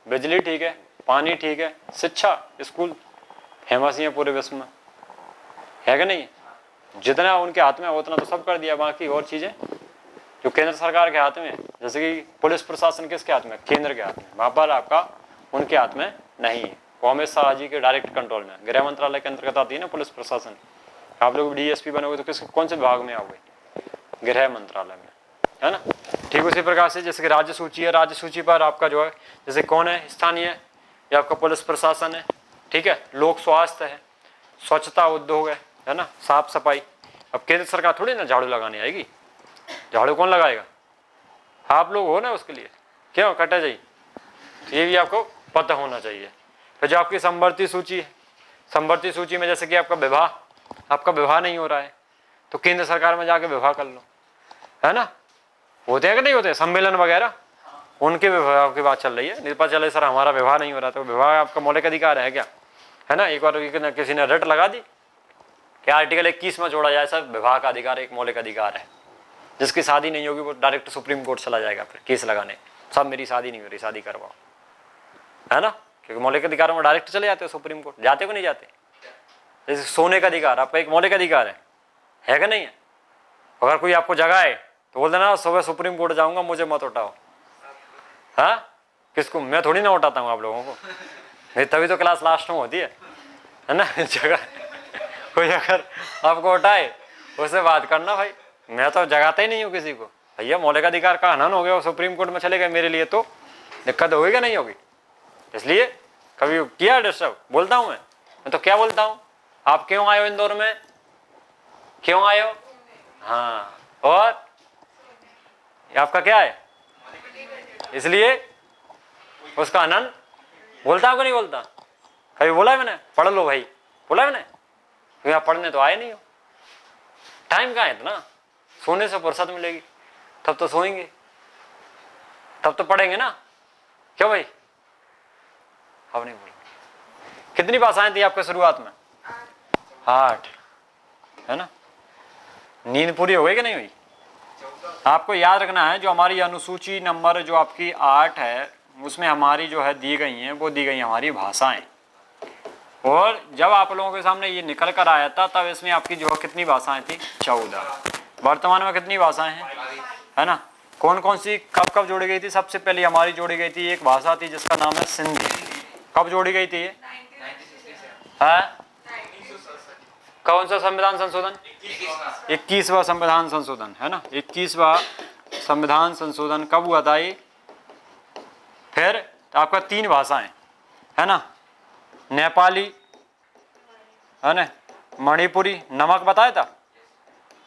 बिजली ठीक है, पानी ठीक है, शिक्षा स्कूल फेमस ही है पूरे विश्व में, है कि नहीं? जितना उनके हाथ में उतना तो सब कर दिया। बाकी और चीजें जो केंद्र सरकार के हाथ में, जैसे कि पुलिस प्रशासन किसके हाथ में? केंद्र के हाथ में। वहां पर आपका उनके हाथ में नहीं है, वो अमित शाह जी के डायरेक्ट कंट्रोल में। गृह मंत्रालय के अंतर्गत आती है ना पुलिस प्रशासन। आप लोग डीएसपी बनोगे तो किस कौन से विभाग में आओगे? गृह मंत्रालय में, है ना? ठीक उसी प्रकार से जैसे कि राज्य सूची है, राज्य सूची पर आपका जो है जैसे कौन है? स्थानीय या आपका पुलिस प्रशासन है, ठीक है, लोक स्वास्थ्य है, स्वच्छता उद्योग है ना, साफ सफाई। अब केंद्र सरकार थोड़ी ना झाड़ू लगाने आएगी, झाड़ू कौन लगाएगा? आप लोग हो ना उसके लिए। क्यों कटा जाइए, ये भी आपको पता होना चाहिए। फिर जो आपकी संवर्ती सूची है, संवर्ती सूची में जैसे कि आपका विवाह नहीं हो रहा है तो केंद्र सरकार में जाके विवाह कर लो, है ना? होते हैं कि नहीं होते सम्मेलन वगैरह, उनके विवाह की बात चल रही है। नहीं पता चले सर हमारा विवाह नहीं हो रहा, तो विवाह आपका मौलिक अधिकार है क्या? है ना? एक बार किसी ने रट लगा दी कि आर्टिकल 21 में जोड़ा जाए सर विवाह का अधिकार एक मौलिक अधिकार है, जिसकी शादी नहीं होगी वो डायरेक्ट सुप्रीम कोर्ट चला जाएगा फिर केस लगाने, सब मेरी शादी नहीं हो रही, शादी करवाओ, है ना? क्योंकि मौलिक अधिकारों में डायरेक्ट चले जाते हो सुप्रीम कोर्ट। जाते को नहीं जाते? जैसे सोने का अधिकार आपका एक मौलिक अधिकार है कि नहीं है? अगर कोई आपको जगाए तो बोल देना सुबह सुप्रीम कोर्ट जाऊंगा, मुझे मत उठाओ। हाँ, किसको? मैं थोड़ी ना उठाता हूँ आप लोगों को, नहीं तभी तो क्लास लास्ट में होती है ना। जगह कोई अगर आपको उठाए उससे बात करना भाई, मैं तो जगाता ही नहीं हूँ किसी को। भैया मौलिक अधिकार का हनन हो गया, सुप्रीम कोर्ट में चले गए, मेरे लिए तो दिक्कत होगी कि नहीं होगी? इसलिए कभी किया डिस्टर्ब? बोलता हूँ मैं तो क्या बोलता हूँ, आप क्यों आए हो इंदौर में, क्यों आए हो? हाँ, और ये आपका क्या है? इसलिए उसका आनंद बोलता हो कि नहीं बोलता? कभी बोला है मैंने पढ़ लो भाई, बोला है मैंने? क्योंकि आप पढ़ने तो आए नहीं हो। टाइम कहाँ है इतना? सोने से फुर्सत मिलेगी तब तो सोएंगे, तब तो पढ़ेंगे ना, क्यों भाई? अब नहीं बोला। कितनी भाषाएं थी आपके शुरुआत में? 8, है ना? नींद पूरी हो गई कि नहीं हुई? आपको याद रखना है जो हमारी अनुसूची नंबर जो आपकी 8 है, उसमें हमारी जो है दी गई हैं, वो दी गई हमारी भाषाएं। और जब आप लोगों के सामने ये निकल कर आया था तब इसमें आपकी जो है कितनी भाषाएं थी? 14। वर्तमान में कितनी भाषाएं हैं, है ना? कौन कौन सी कब कब जोड़ी गई थी? सबसे पहले हमारी जोड़ी गई थी एक भाषा थी जिसका नाम है सिंधी। कब जोड़ी गई थी ये? है कौन सा संविधान संशोधन? 21वां संविधान संशोधन, है ना? 21वां संविधान संशोधन कब हुआ था ये? फिर तो आपका 3 भाषाएं, है ना? नेपाली, है ना? मणिपुरी, नमक बताया था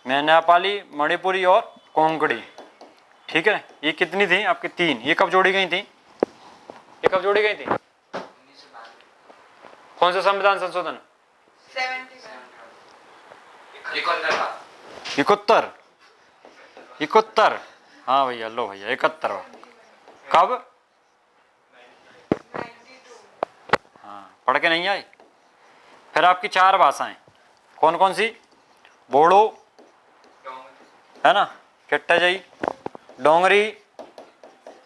मैं, नेपाली, मणिपुरी और कोंकणी, ठीक है? ये कितनी थी आपकी? 3। ये कब जोड़ी गई थी? ये कब जोड़ी गई थी? कौन सा संविधान संशोधन? 71। हाँ भैया, लो भैया 71। कब? हाँ, पढ़ के नहीं आई? फिर आपकी 4 भाषाएं कौन कौन सी? बोडो, है ना? किट्टाजई, डोंगरी,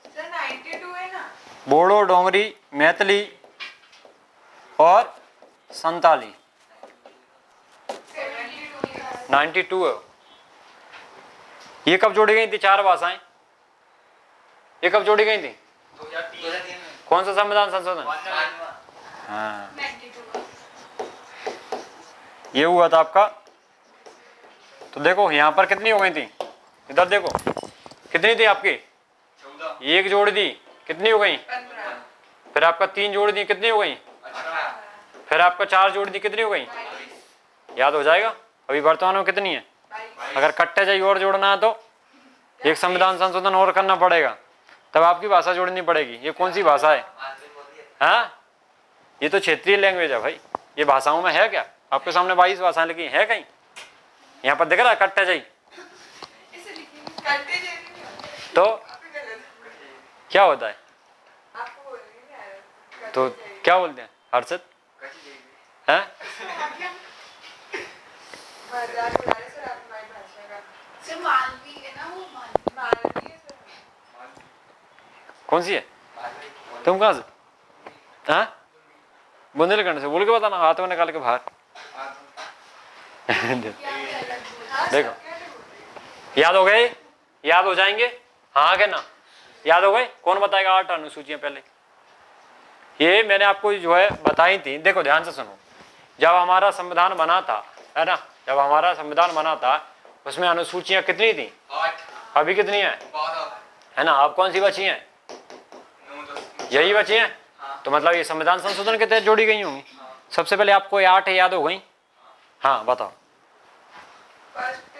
सर 92 है ना? बोडो, डोंगरी, मैथिली और संताली। 92 है। ये कब जोड़ी गई थी 4 भाषाएं? ये कब जोड़ी गई थी? 2003 कौन सा संविधान संशोधन? हाँ, 92 ये हुआ था आपका। तो देखो यहाँ पर कितनी हो गई थी? इधर देखो कितनी थी आपकी? 14। एक जोड़ दी, कितनी हो गई? 15। फिर आपका 3 जोड़ दी, कितनी हो गई? 18। फिर आपका 4 जोड़ दी, कितनी हो गई? याद हो जाएगा। अभी वर्तमान में कितनी है? अगर कट्टे चाहिए और जोड़ना है तो एक संविधान संशोधन और करना पड़ेगा, तब आपकी भाषा जोड़नी पड़ेगी। ये कौन सी भाषा है? हाँ, ये तो क्षेत्रीय लैंग्वेज है भाई। ये भाषाओं में है क्या? आपके सामने 22 भाषाएं लिखी है कहीं? यहाँ पर दिख रहा है कट्टे चाहिए? इसे लिखेंगे करते जैसे नहीं होता। तो आप ही गलत। क्या होता है? आपको बोलने नहीं आ रहा। तो क्या बोलते हैं? हर्षित है? मजाक उड़ा रहे सर आप हमारी भाषा का। सर मालवी है ना, वो मालवी। मालवी है सर। कौन सी है? तुम कहाँ से? हाँ, बुंदेलखंड से। बोल के बताना, हाथ में निकाल के बाहर। क्या अलग बोल? देखो, याद हो गए? याद हो जाएंगे? हाँ के ना? याद हो गए? कौन बताएगा 8 अनुसूचियां पहले? ये मैंने आपको जो है बताई थी। देखो ध्यान से सुनो। जब हमारा संविधान बना था, है ना, जब हमारा संविधान बना था उसमें अनुसूचियां कितनी थी? 8। अभी कितनी है? 12। है ना? अब कौन सी बची हैं? 9, 10। यही बची हैं। हाँ। तो मतलब ये संविधान संशोधन के तहत जोड़ी गई होंगी। सबसे पहले आपको 8 याद हो गई? हाँ बताओ। फर्स्ट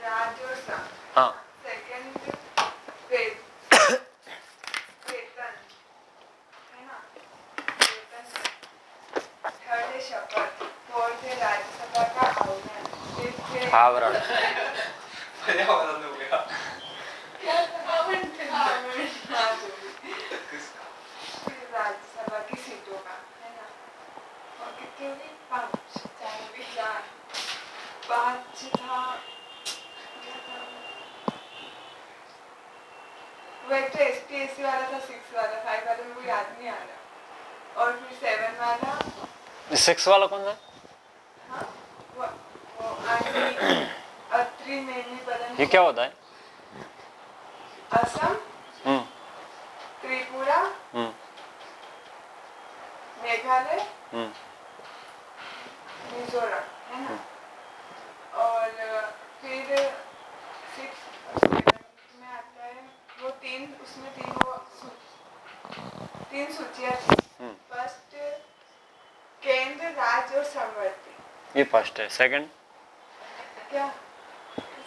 राज्य और संघ। हाँ, सेकंड वेतन है ना? वेतन। थर्ड है शपथ। फोर्थ है राज्यसभा का आह्वान। फिफ्थ है आवरण। अरे आवाज हो गया। हाँ, जो भी। फिर राज्यसभा की सीटों का है ना? और कितनी होगी? 5। 4। 5 था। वो एक तो ST/SC वाला था, 6 वाला, 5 वाला मेरे को याद नहीं आ रहा। और फिर 7 वाला 6 वाला कौन सा? वो आणि अत्रि नैनी पदम ये क्या होता है? असम, हम्म त्रिपुरा, हम्म मेघालय, हम्म मिजोरम, है ना। और फिर 6 में आता है वो तीन सूचियाँ थी। हम्म। फर्स्ट केंद्र, राज्य और संवर्ती। ये फर्स्ट है। सेकंड? क्या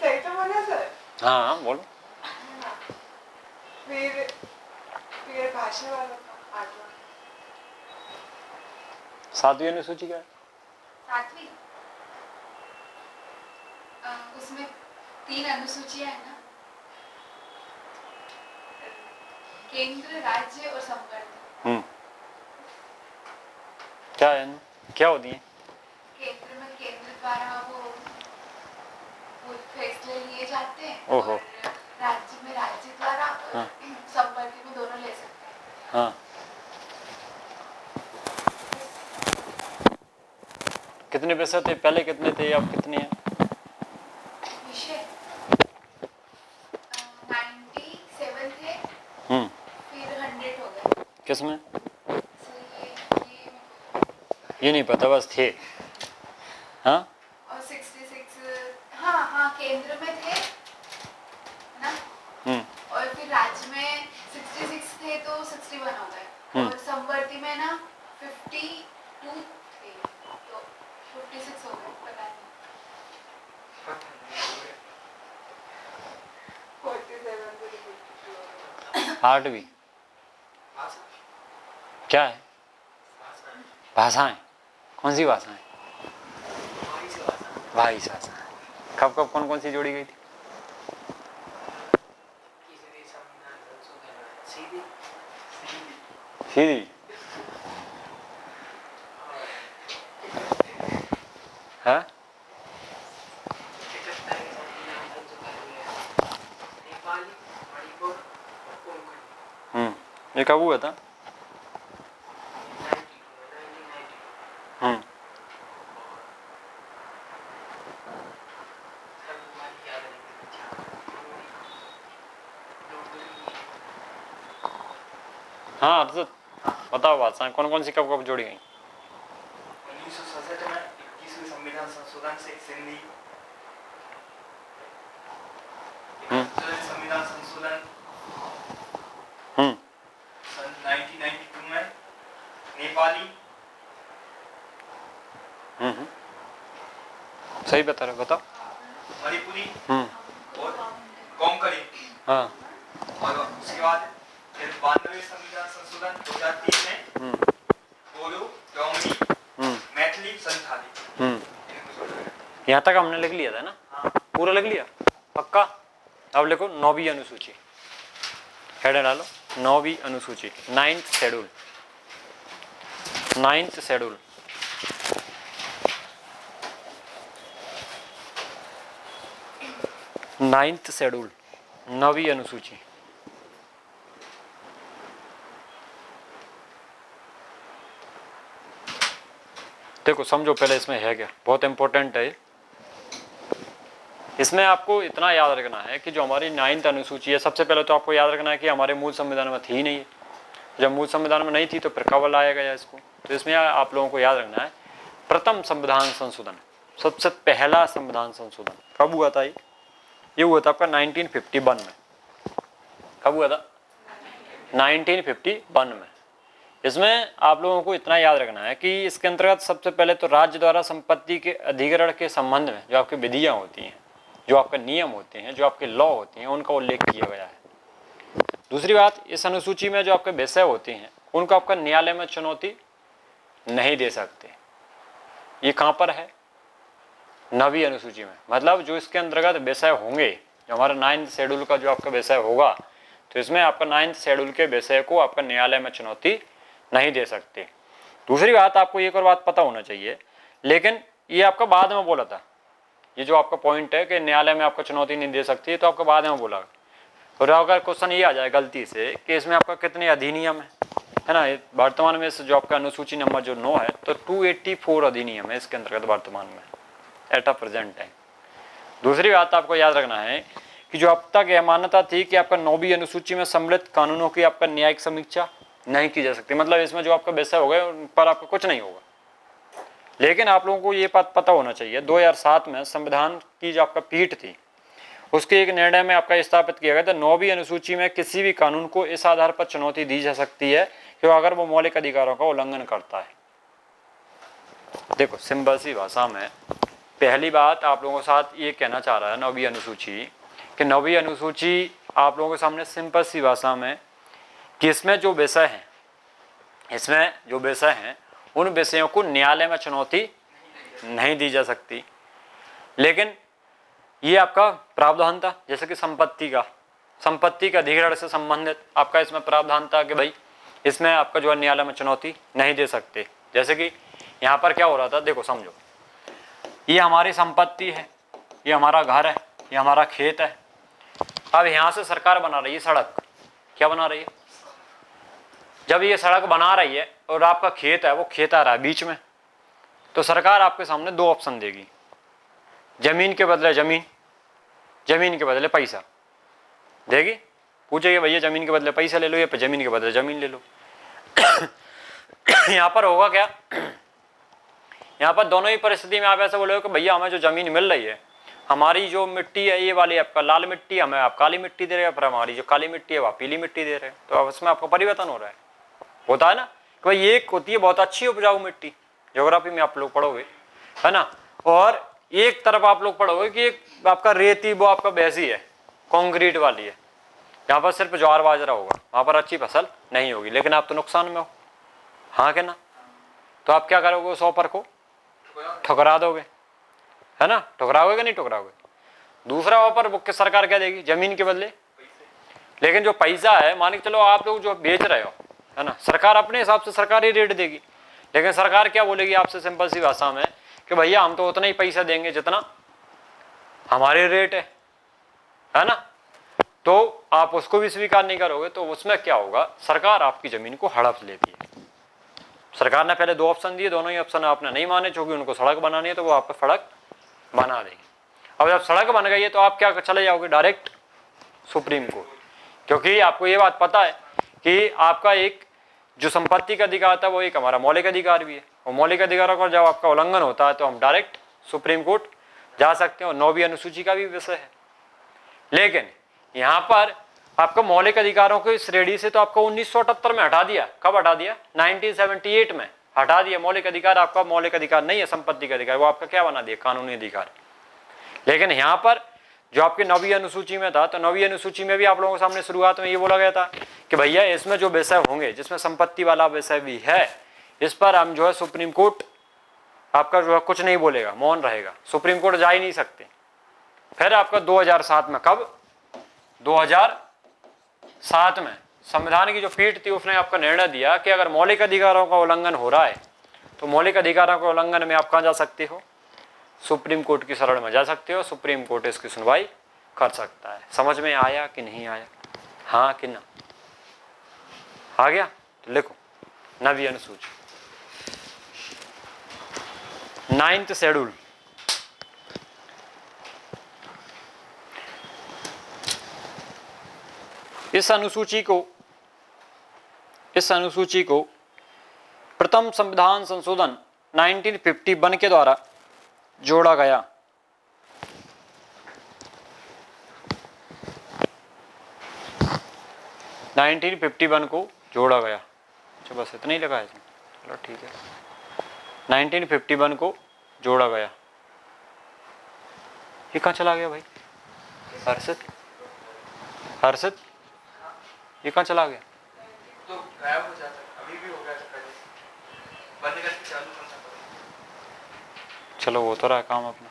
सही तो बोला सर? हाँ हाँ बोलो। है ना। फिर भाषा वालों का 8वां। 7वीं अनुसूची क्या है? 7वीं उसमें 3 अनुसूचियां है ना, केंद्र, राज्य और संवर्ती। क्या है इनमें? क्या होती है? केंद्र में केंद्र द्वारा वो फैसले लिए जाते हैं ओहो। और राज्य में राज्य द्वारा और हाँ। संवर्ती में दोनों ले सकते हैं। हाँ। कितने पैसे थे पहले, कितने थे, अब कितने हैं? विषय 97 थे, हम्म। फिर 100 हो गए। किसमें? सर ये नहीं पता, बस थे। हाँ और 66 हाँ केंद्र में थे ना, और फिर राज्य में 66 थे तो 61 हो गए, और संवर्ती में ना 52 थे तो 56 हो गए। पता नहीं 47 से 52 हो गए। 8वीं क्या है? भाषाएं। कौन सी भाषाएं? बाईस भाषाएं। कब कब कौन कौन सी जोड़ी गई थी? सीधी। हाँ ये कब हुआ था? हाँ अर्जुन बताओ, भाषाएं कौन कौन सी कब कब जोड़ी गई? 1967 में 21वें संविधान संशोधन से सिंधी, 71वें संविधान संशोधन, सन 1992 में नेपाली, सही बता रहे, बताओ। मणिपुरी और कोंकणी। हाँ। और उसके बाद फिर 92वें संविधान संशोधन 2003 में बोडो, डोगरी, मैथिली, संथाली। यहाँ तक हमने लिख लिया था ना? हाँ। पूरा लिख लिया पक्का? अब लिखो 9वीं अनुसूची, हेडर डालो 9वीं अनुसूची, 9th schedule. 9th schedule. Ninth schedule, 9वीं अनुसूची। देखो समझो पहले इसमें है क्या, बहुत इंपॉर्टेंट है। इसमें आपको इतना याद रखना है कि जो हमारी 9th अनुसूची है, सबसे पहले तो आपको याद रखना है कि हमारे मूल संविधान में थी ही नहीं है। जब मूल संविधान में नहीं थी तो फिर कब लाया गया इसको? तो इसमें आप लोगों को याद रखना है प्रथम संविधान संशोधन, सबसे पहला संविधान संशोधन कब हुआ था? ये हुआ था आपका 1951 में। कब हुआ था? 1951 में। इसमें आप लोगों को इतना याद रखना है कि इसके अंतर्गत सबसे पहले तो राज्य द्वारा संपत्ति के अधिग्रहण के संबंध में जो आपकी विधियां होती हैं, जो आपके नियम होते हैं, जो आपके लॉ होते हैं, उनका उल्लेख किया गया है। दूसरी बात, इस अनुसूची में जो आपके विषय होते हैं उनको आपका न्यायालय में चुनौती नहीं दे सकते। ये कहाँ पर है? 9वीं अनुसूची में। मतलब जो इसके अंतर्गत विषय होंगे, जो हमारा 9th शेड्यूल का जो आपका विषय होगा, तो इसमें आपका 9th शेड्यूल के विषय को आपका न्यायालय में चुनौती नहीं दे सकते। दूसरी बात, आपको एक और बात पता होना चाहिए, लेकिन ये आपका बाद में बोला था। ये जो आपका पॉइंट है कि न्यायालय में आपको चुनौती नहीं दे सकती, तो आपको बाद में बोला। और अगर क्वेश्चन ये आ जाए गलती से कि इसमें आपका कितने अधिनियम है ना, वर्तमान में जो आपका अनुसूची नंबर जो 9 है, तो 284 अधिनियम है इसके अंतर्गत वर्तमान में, एट अ प्रेजेंट टाइम। दूसरी बात आपको याद रखना है कि जो अब तक यह मान्यता थी कि आपका 9वीं अनुसूची में सम्मिलित कानूनों की आपका न्यायिक समीक्षा नहीं की जा सकती, मतलब इसमें जो आपका विषय होगा उन पर आपका कुछ नहीं होगा। लेकिन आप लोगों को ये बात पता होना चाहिए 2007 में संविधान की जो आपका पीठ थी उसके एक निर्णय में आपका स्थापित किया गया था 9वीं अनुसूची में किसी भी कानून को इस आधार पर चुनौती दी जा सकती है कि अगर वो मौलिक अधिकारों का उल्लंघन करता है। देखो सिंपल सी भाषा में पहली बात आप लोगों के साथ ये कहना चाह रहा है 9वीं अनुसूची कि 9वीं अनुसूची आप लोगों के सामने सिंपल सी भाषा में कि इसमें जो विषय हैं उन विषयों को न्यायालय में चुनौती नहीं दी जा सकती। लेकिन ये आपका प्रावधान था जैसे कि संपत्ति का अधिग्रहण से संबंधित आपका इसमें प्रावधान था कि भाई इसमें आपका जो है न्यायालय में चुनौती नहीं दे सकते। जैसे कि यहाँ पर क्या हो रहा था, देखो समझो, ये हमारी संपत्ति है, ये हमारा घर है, ये हमारा खेत है। अब यहाँ से सरकार बना रही है सड़क, क्या बना रही है, जब ये सड़क बना रही है और आपका खेत है वो खेत आ रहा है बीच में, तो सरकार आपके सामने दो ऑप्शन देगी, जमीन के बदले जमीन, जमीन के बदले पैसा देगी। पूछेगी भैया जमीन के बदले पैसा ले लो या जमीन के बदले जमीन ले लो। यहाँ पर होगा क्या, यहाँ पर दोनों ही परिस्थिति में आप ऐसे बोलोगे कि भैया हमें जो जमीन मिल रही है, हमारी जो मिट्टी है ये वाली आपका लाल मिट्टी, हमें आप काली मिट्टी दे रहे हैं, पर हमारी जो काली मिट्टी है वह पीली मिट्टी दे रहे हैं। तो अब इसमें आपका परिवर्तन हो रहा है, होता है ना कि भाई एक होती है बहुत अच्छी उपजाऊ मिट्टी, ज्योग्राफी में आप लोग पढ़ोगे है ना, और एक तरफ आप लोग पढ़ोगे कि एक आपका रेती वो आपका वैसी है कंक्रीट वाली है, यहाँ पर सिर्फ ज्वार बाजरा होगा, वहाँ पर अच्छी फसल नहीं होगी, लेकिन आप तो नुकसान में हो, हाँ क्या ना। तो आप क्या करोगे, उस ऑफर को ठुकरा दोगे, है ना, ठुकराओगे कि नहीं ठुकराओगे। दूसरा ऑफर वो सरकार क्या देगी, जमीन के बदले, लेकिन जो पैसा है मान के चलो आप लोग जो बेच रहे हो है ना, सरकार अपने हिसाब से सरकारी रेट देगी, लेकिन सरकार क्या बोलेगी आपसे सिंपल सी भाषा में कि भैया हम तो उतना ही पैसा देंगे जितना हमारे रेट है ना। तो आप उसको भी स्वीकार नहीं करोगे तो उसमें क्या होगा, सरकार आपकी जमीन को हड़प लेती है। सरकार ने पहले दो ऑप्शन दिए, दोनों ही ऑप्शन आपने नहीं माने, क्योंकि उनको सड़क बनानी है तो वो आप पे सड़क बना देंगे। अब जब सड़क बन गई है तो आप क्या चले जाओगे डायरेक्ट सुप्रीम कोर्ट, क्योंकि आपको ये बात पता है कि आपका एक जो संपत्ति का अधिकार था वो एक हमारा मौलिक अधिकार भी है, और मौलिक अधिकारों का जब आपका उल्लंघन होता है तो हम डायरेक्ट सुप्रीम कोर्ट जा सकते हैं, और 9वीं अनुसूची का भी विषय है। लेकिन यहाँ पर आपका मौलिक अधिकारों की श्रेणी से तो आपको 1978 में हटा दिया। कब हटा दिया, 1978 में हटा दिया। मौलिक अधिकार आपका मौलिक अधिकार नहीं है, संपत्ति का अधिकार, वो आपका क्या बना दिया, कानूनी अधिकार। लेकिन यहाँ पर जो आपकी 9वीं अनुसूची में था, तो 9वीं अनुसूची में भी आप लोगों के सामने शुरुआत में ये बोला गया था कि भैया इसमें जो विषय होंगे जिसमें संपत्ति वाला विषय भी है, इस पर हम जो है सुप्रीम कोर्ट आपका जो है कुछ नहीं बोलेगा, मौन रहेगा, सुप्रीम कोर्ट जा ही नहीं सकते। फिर आपका 2007 में, कब 2007 में संविधान की जो पीठ थी उसने आपका निर्णय दिया कि अगर मौलिक अधिकारों का उल्लंघन हो रहा है तो मौलिक अधिकारों के उल्लंघन में आप कहाँ जा सकते हो, सुप्रीम कोर्ट की शरण में जा सकते हो, सुप्रीम कोर्ट इसकी सुनवाई कर सकता है। समझ में आया कि नहीं आया, हाँ कि ना, आ गया। तो लिखो 9वीं अनुसूची, 9th शेड्यूल, इस अनुसूची को प्रथम संविधान संशोधन 1951 के द्वारा जोड़ा गया। को जोड़ा गया। अच्छा बस इतना ही लगा है, चलो ठीक है। 1951 को जोड़ा गया। ये कहाँ चला गया भाई, हर्षित ये कहाँ चला गया, तो गायब हो जाता, अभी भी हो गया था पहले, बंद करके चालू करना पड़ेगा। चलो वो तो रहा काम अपना।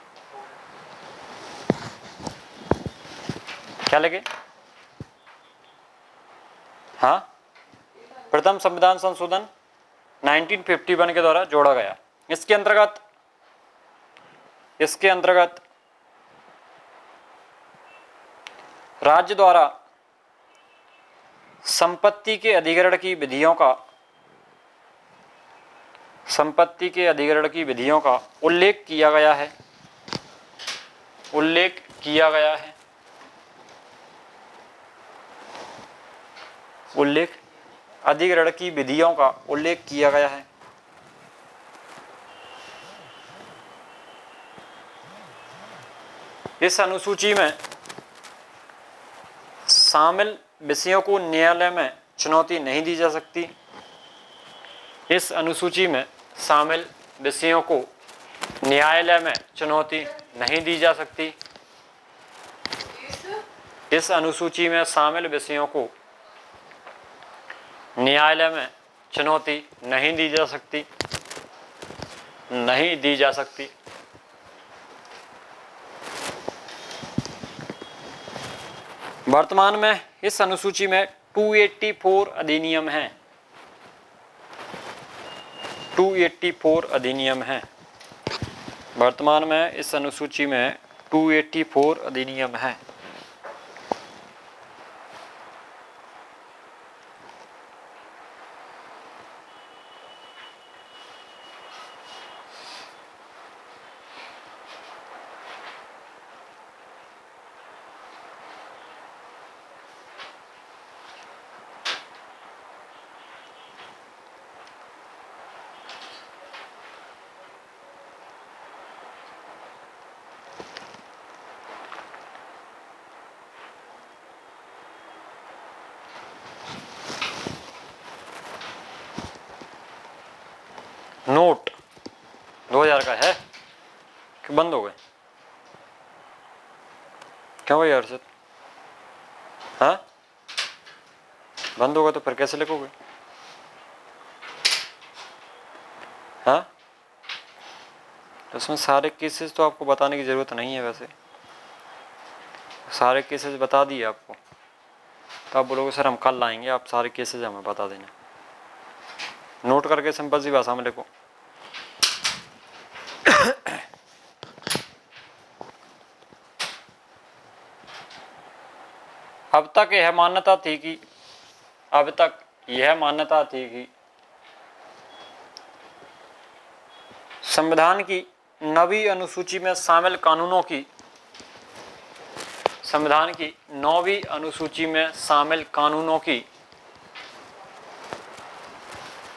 क्या लगे, हाँ, प्रथम संविधान संशोधन 1951 के द्वारा जोड़ा गया। इसके अंतर्गत राज्य द्वारा संपत्ति के अधिग्रहण की विधियों का उल्लेख किया गया है। उल्लेख किया गया है। उल्लेख, अधिग्रहण की विधियों का उल्लेख किया गया है। इस अनुसूची में शामिल विषयों को न्यायालय में चुनौती नहीं दी जा सकती। इस अनुसूची में शामिल विषयों को न्यायालय में चुनौती नहीं दी जा सकती। इस अनुसूची में शामिल विषयों को न्यायालय में चुनौती नहीं दी जा सकती, नहीं दी जा सकती। वर्तमान में इस अनुसूची में 284 अधिनियम है। 284 अधिनियम है। वर्तमान में इस अनुसूची में 284 अधिनियम है। नोट 2000 का है कि बंद हो गए? क्यों भाई हर्षित? हाँ, बंद होगा तो फिर कैसे लिखोगे? हाँ, तो उसमें सारे केसेस तो आपको बताने की जरूरत नहीं है। वैसे सारे केसेस बता दिए आपको, तो आप बोलोगे सर हम कल लाएंगे, आप सारे केसेस हमें बता देना। नोट करके सिंपल सी भाषा में लिखो। अब तक यह मान्यता थी कि संविधान की 9वीं अनुसूची में शामिल कानूनों की संविधान की 9वीं अनुसूची में शामिल कानूनों की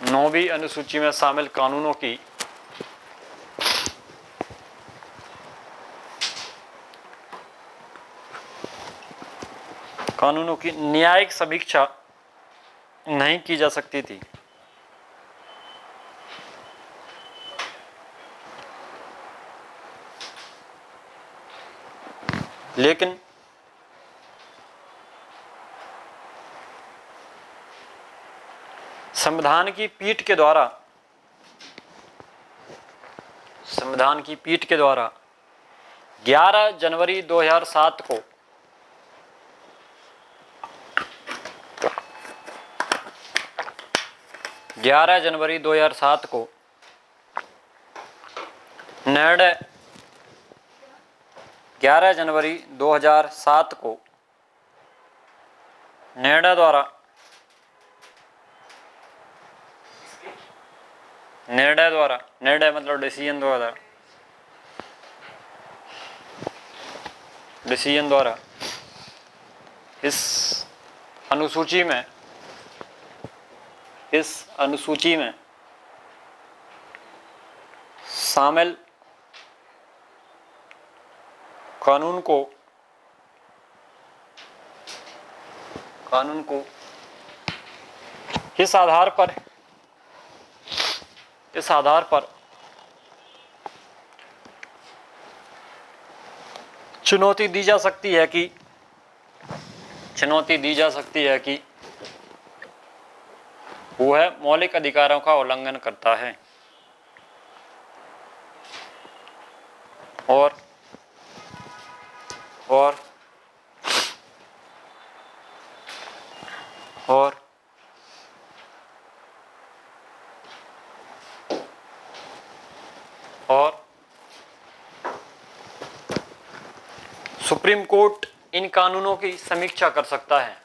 9वीं अनुसूची में शामिल कानूनों की न्यायिक समीक्षा नहीं की जा सकती थी। लेकिन संविधान की पीठ के द्वारा 11 जनवरी 2007 को निर्णय 11 जनवरी 2007 को निर्णय मतलब डिसीजन द्वारा इस अनुसूची में शामिल कानून को इस आधार पर चुनौती दी जा सकती है कि वह मौलिक अधिकारों का उल्लंघन करता है और सुप्रीम कोर्ट इन कानूनों की समीक्षा कर सकता है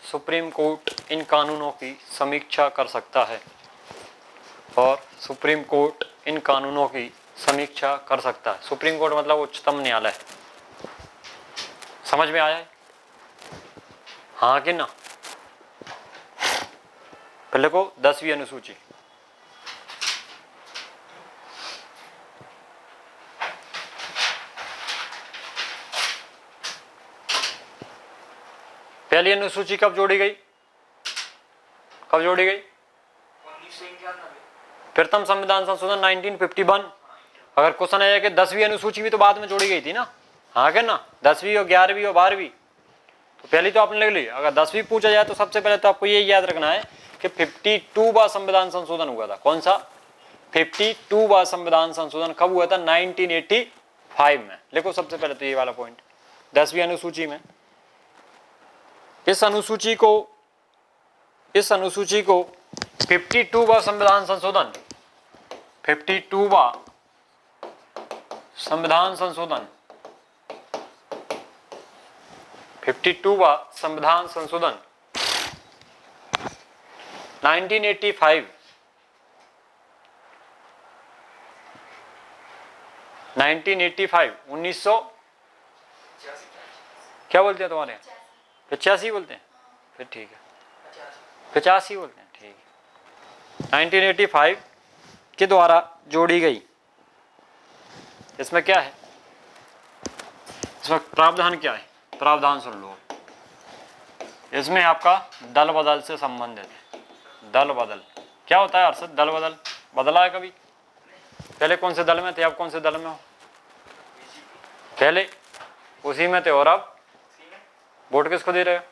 सुप्रीम कोर्ट मतलब उच्चतम न्यायालय। समझ में आया है? हाँ कि ना? फिर लिखो 10वीं अनुसूची। पहली अनुसूची कब जोड़ी गई? कब जोड़ी गई? 1991। प्रथम संविधान संशोधन 1951। अगर क्वेश्चन है कि 10वीं अनुसूची भी तो बाद में जोड़ी गई थी ना, हाँ क्या ना? 10वीं और 11वीं और 12वीं, तो पहली तो आपने लिख ली। अगर 10वीं पूछा जाए तो सबसे पहले तो आपको ये याद रखना है कि 52वां संविधान संशोधन हुआ था। कौन सा? 52वां संविधान संशोधन कब हुआ था? 1985 में। लिखो सबसे पहले तो ये वाला पॉइंट 10वीं अनुसूची में। इस अनुसूची को 52वां संविधान संशोधन, 52वां संविधान संशोधन, 52वां संविधान संशोधन 1985, 1985 क्या बोलते हैं तुम्हारे यहाँ? 85 बोलते हैं? फिर ठीक है, 85 बोलते हैं, ठीक है। 1985 के द्वारा जोड़ी गई। इसमें क्या है? इसमें प्रावधान क्या है? प्रावधान सुन लो। इसमें आपका दल बदल से संबंधित है। दल बदल क्या होता है अर्षद? दल बदल बदला है कभी? पहले कौन से दल में थे, अब कौन से दल में हो? पहले उसी में थे और अब वोट किसको दे रहे हो?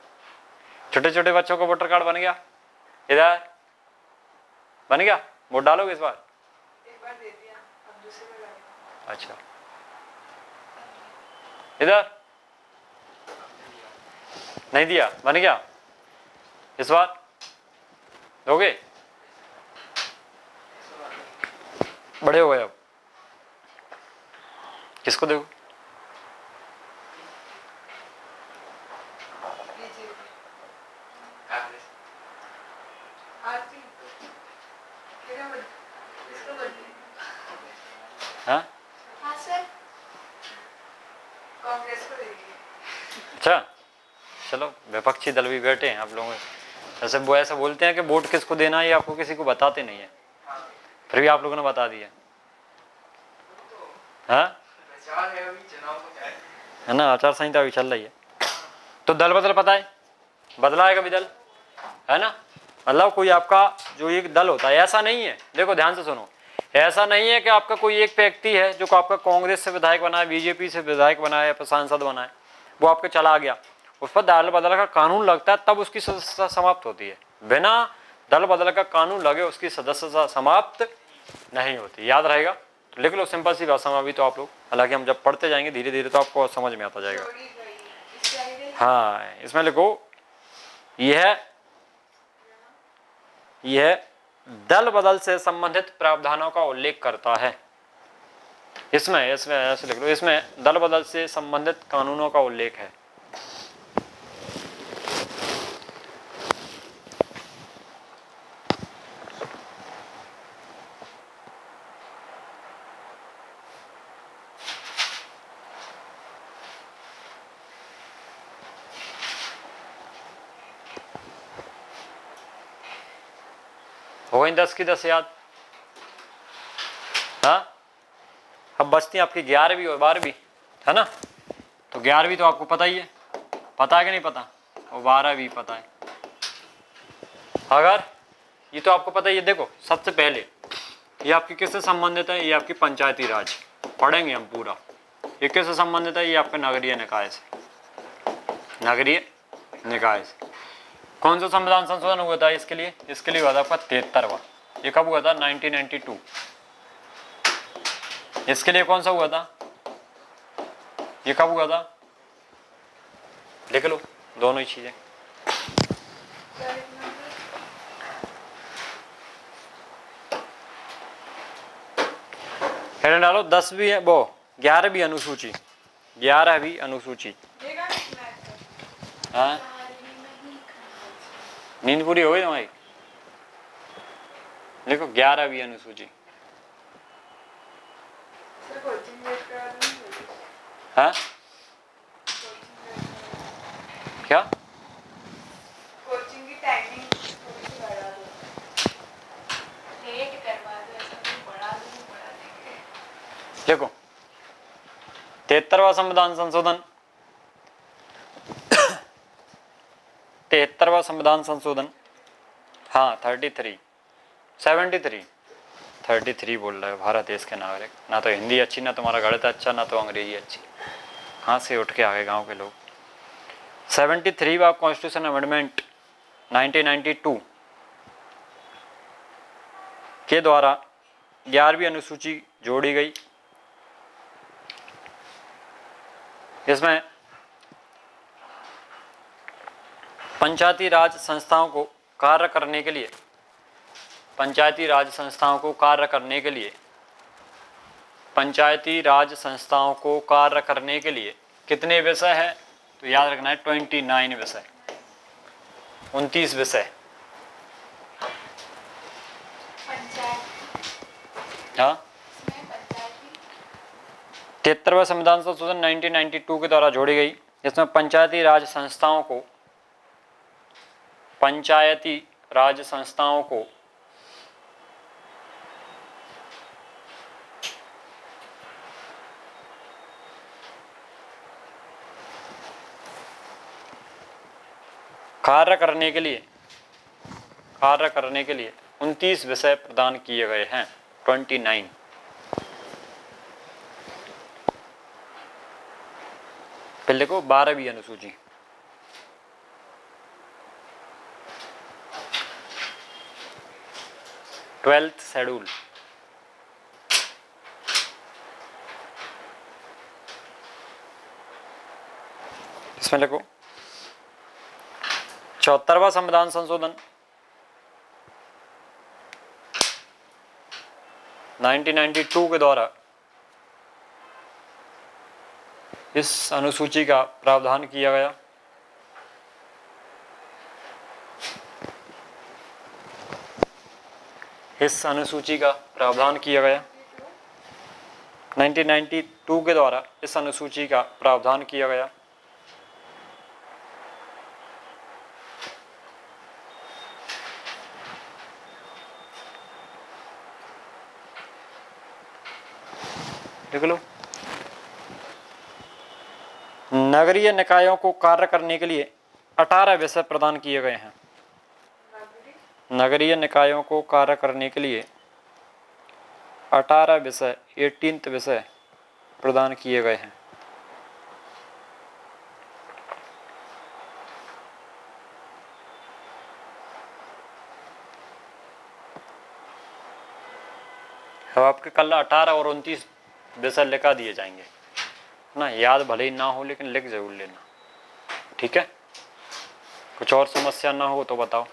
छोटे छोटे बच्चों को वोटर कार्ड बन गया, इधर बन गया, वोट डालोगे इस बार? एक बार दे दिया, अब दूसरी बार डालेंगे। अच्छा, इधर नहीं दिया, बन गया, इस बार दोगे? बड़े हो गए अब, किसको दोगे? हाँ हाँ सर। कांग्रेस को दे दिए। अच्छा, चलो विपक्षी दल भी बैठे हैं आप लोग। ऐसे वो ऐसा बोलते हैं कि वोट किसको देना है ये आपको किसी को बताते नहीं है, फिर भी आप लोगों ने बता दिया। हाँ है ना, आचार संहिता भी चल रही है। तो दल बदल पता है? बदला है कभी दल? है ना, मतलब कोई आपका जो एक दल होता है, ऐसा नहीं है, देखो ध्यान से सुनो, ऐसा नहीं है कि आपका कोई एक व्यक्ति है जो आपका कांग्रेस से विधायक बना है, बीजेपी से विधायक बना है, सांसद बना है, वो आपके चला गया, उस पर दल बदल का कानून लगता है तब उसकी सदस्यता समाप्त होती है। बिना दल बदल का कानून लगे उसकी सदस्यता समाप्त नहीं होती। याद रहेगा, तो लिख लो सिंपल सी भाषा में अभी तो आप लोग, हालांकि हम जब पढ़ते जाएंगे धीरे धीरे तो आपको समझ में आता जाएगा। हाँ, इसमें लिखो यह दल बदल से संबंधित प्रावधानों का उल्लेख करता है। इसमें ऐसे लिख लो, इसमें दल बदल से संबंधित कानूनों का उल्लेख है। हो गई 10 की 10 याद? हाँ, अब बचती है आपकी 11वीं और 12वीं, है ना? तो 11वीं तो आपको पता ही है, पता है कि नहीं पता? और 12वीं पता है। अगर ये तो आपको पता ही है, देखो सबसे पहले ये आपकी किससे संबंधित है? ये आपकी पंचायती राज, पढ़ेंगे हम पूरा। ये किससे संबंधित है? ये आपके नगरीय निकाय से, नगरीय निकाय से। कौन सा संविधान संशोधन हुआ था इसके लिए? इसके लिए हुआ था आपका 73वां। ये कब हुआ था? 1992। इसके लिए कौन सा हुआ था? ये कब हुआ था? लिख लो दोनों ही चीजें। हेडर डालो 10वीं है वो 11वीं अनुसूची, 11वीं अनुसूची। हाँ, नींद पूरी हो गई तुम्हारी? देखो 11वीं अनुसूची। हाँ, देखो 73वां संविधान संशोधन 73वां संविधान संशोधन, हाँ 33 बोल रहे हो, भारत देश के नागरिक। ना तो हिंदी अच्छी, ना तुम्हारा गणित अच्छा, ना तो अंग्रेजी अच्छी, कहाँ से उठ के आ गए गाँव के लोग। 73वां कॉन्स्टिट्यूशन अमेंडमेंट 1992 के द्वारा 11वीं अनुसूची जोड़ी गई। इसमें पंचायती राज संस्थाओं को कार्य करने के लिए, पंचायती राज संस्थाओं को कार्य करने के लिए, पंचायती राज संस्थाओं को कार्य करने के लिए कितने विषय हैं? तो याद रखना है 29 विषय, 29 विषय। हाँ, 73वां संविधान संशोधन 1992 के द्वारा जोड़ी गई। इसमें पंचायती राज संस्थाओं को, पंचायती राज संस्थाओं को कार्य करने के लिए 29 विषय प्रदान किए गए हैं, 29। फिर देखो 12वीं अनुसूची, ट्वेल्थ शेड्यूल। इसमें देखो 74वां संविधान संशोधन 1992 के द्वारा इस अनुसूची का प्रावधान किया गया। इस अनुसूची का प्रावधान किया गया 1992 के द्वारा इस अनुसूची का प्रावधान किया गया। देख लो, नगरीय निकायों को कार्य करने के लिए 18 विषय प्रदान किए गए हैं। नगरीय निकायों को कार्य करने के लिए 18 विषय, 18th विषय प्रदान किए गए हैं। अब आपके कल 18 और 29 विषय लिखा दिए जाएंगे ना, याद भले ही ना हो लेकिन लिख जरूर लेना, ठीक है। कुछ और समस्या ना हो तो बताओ।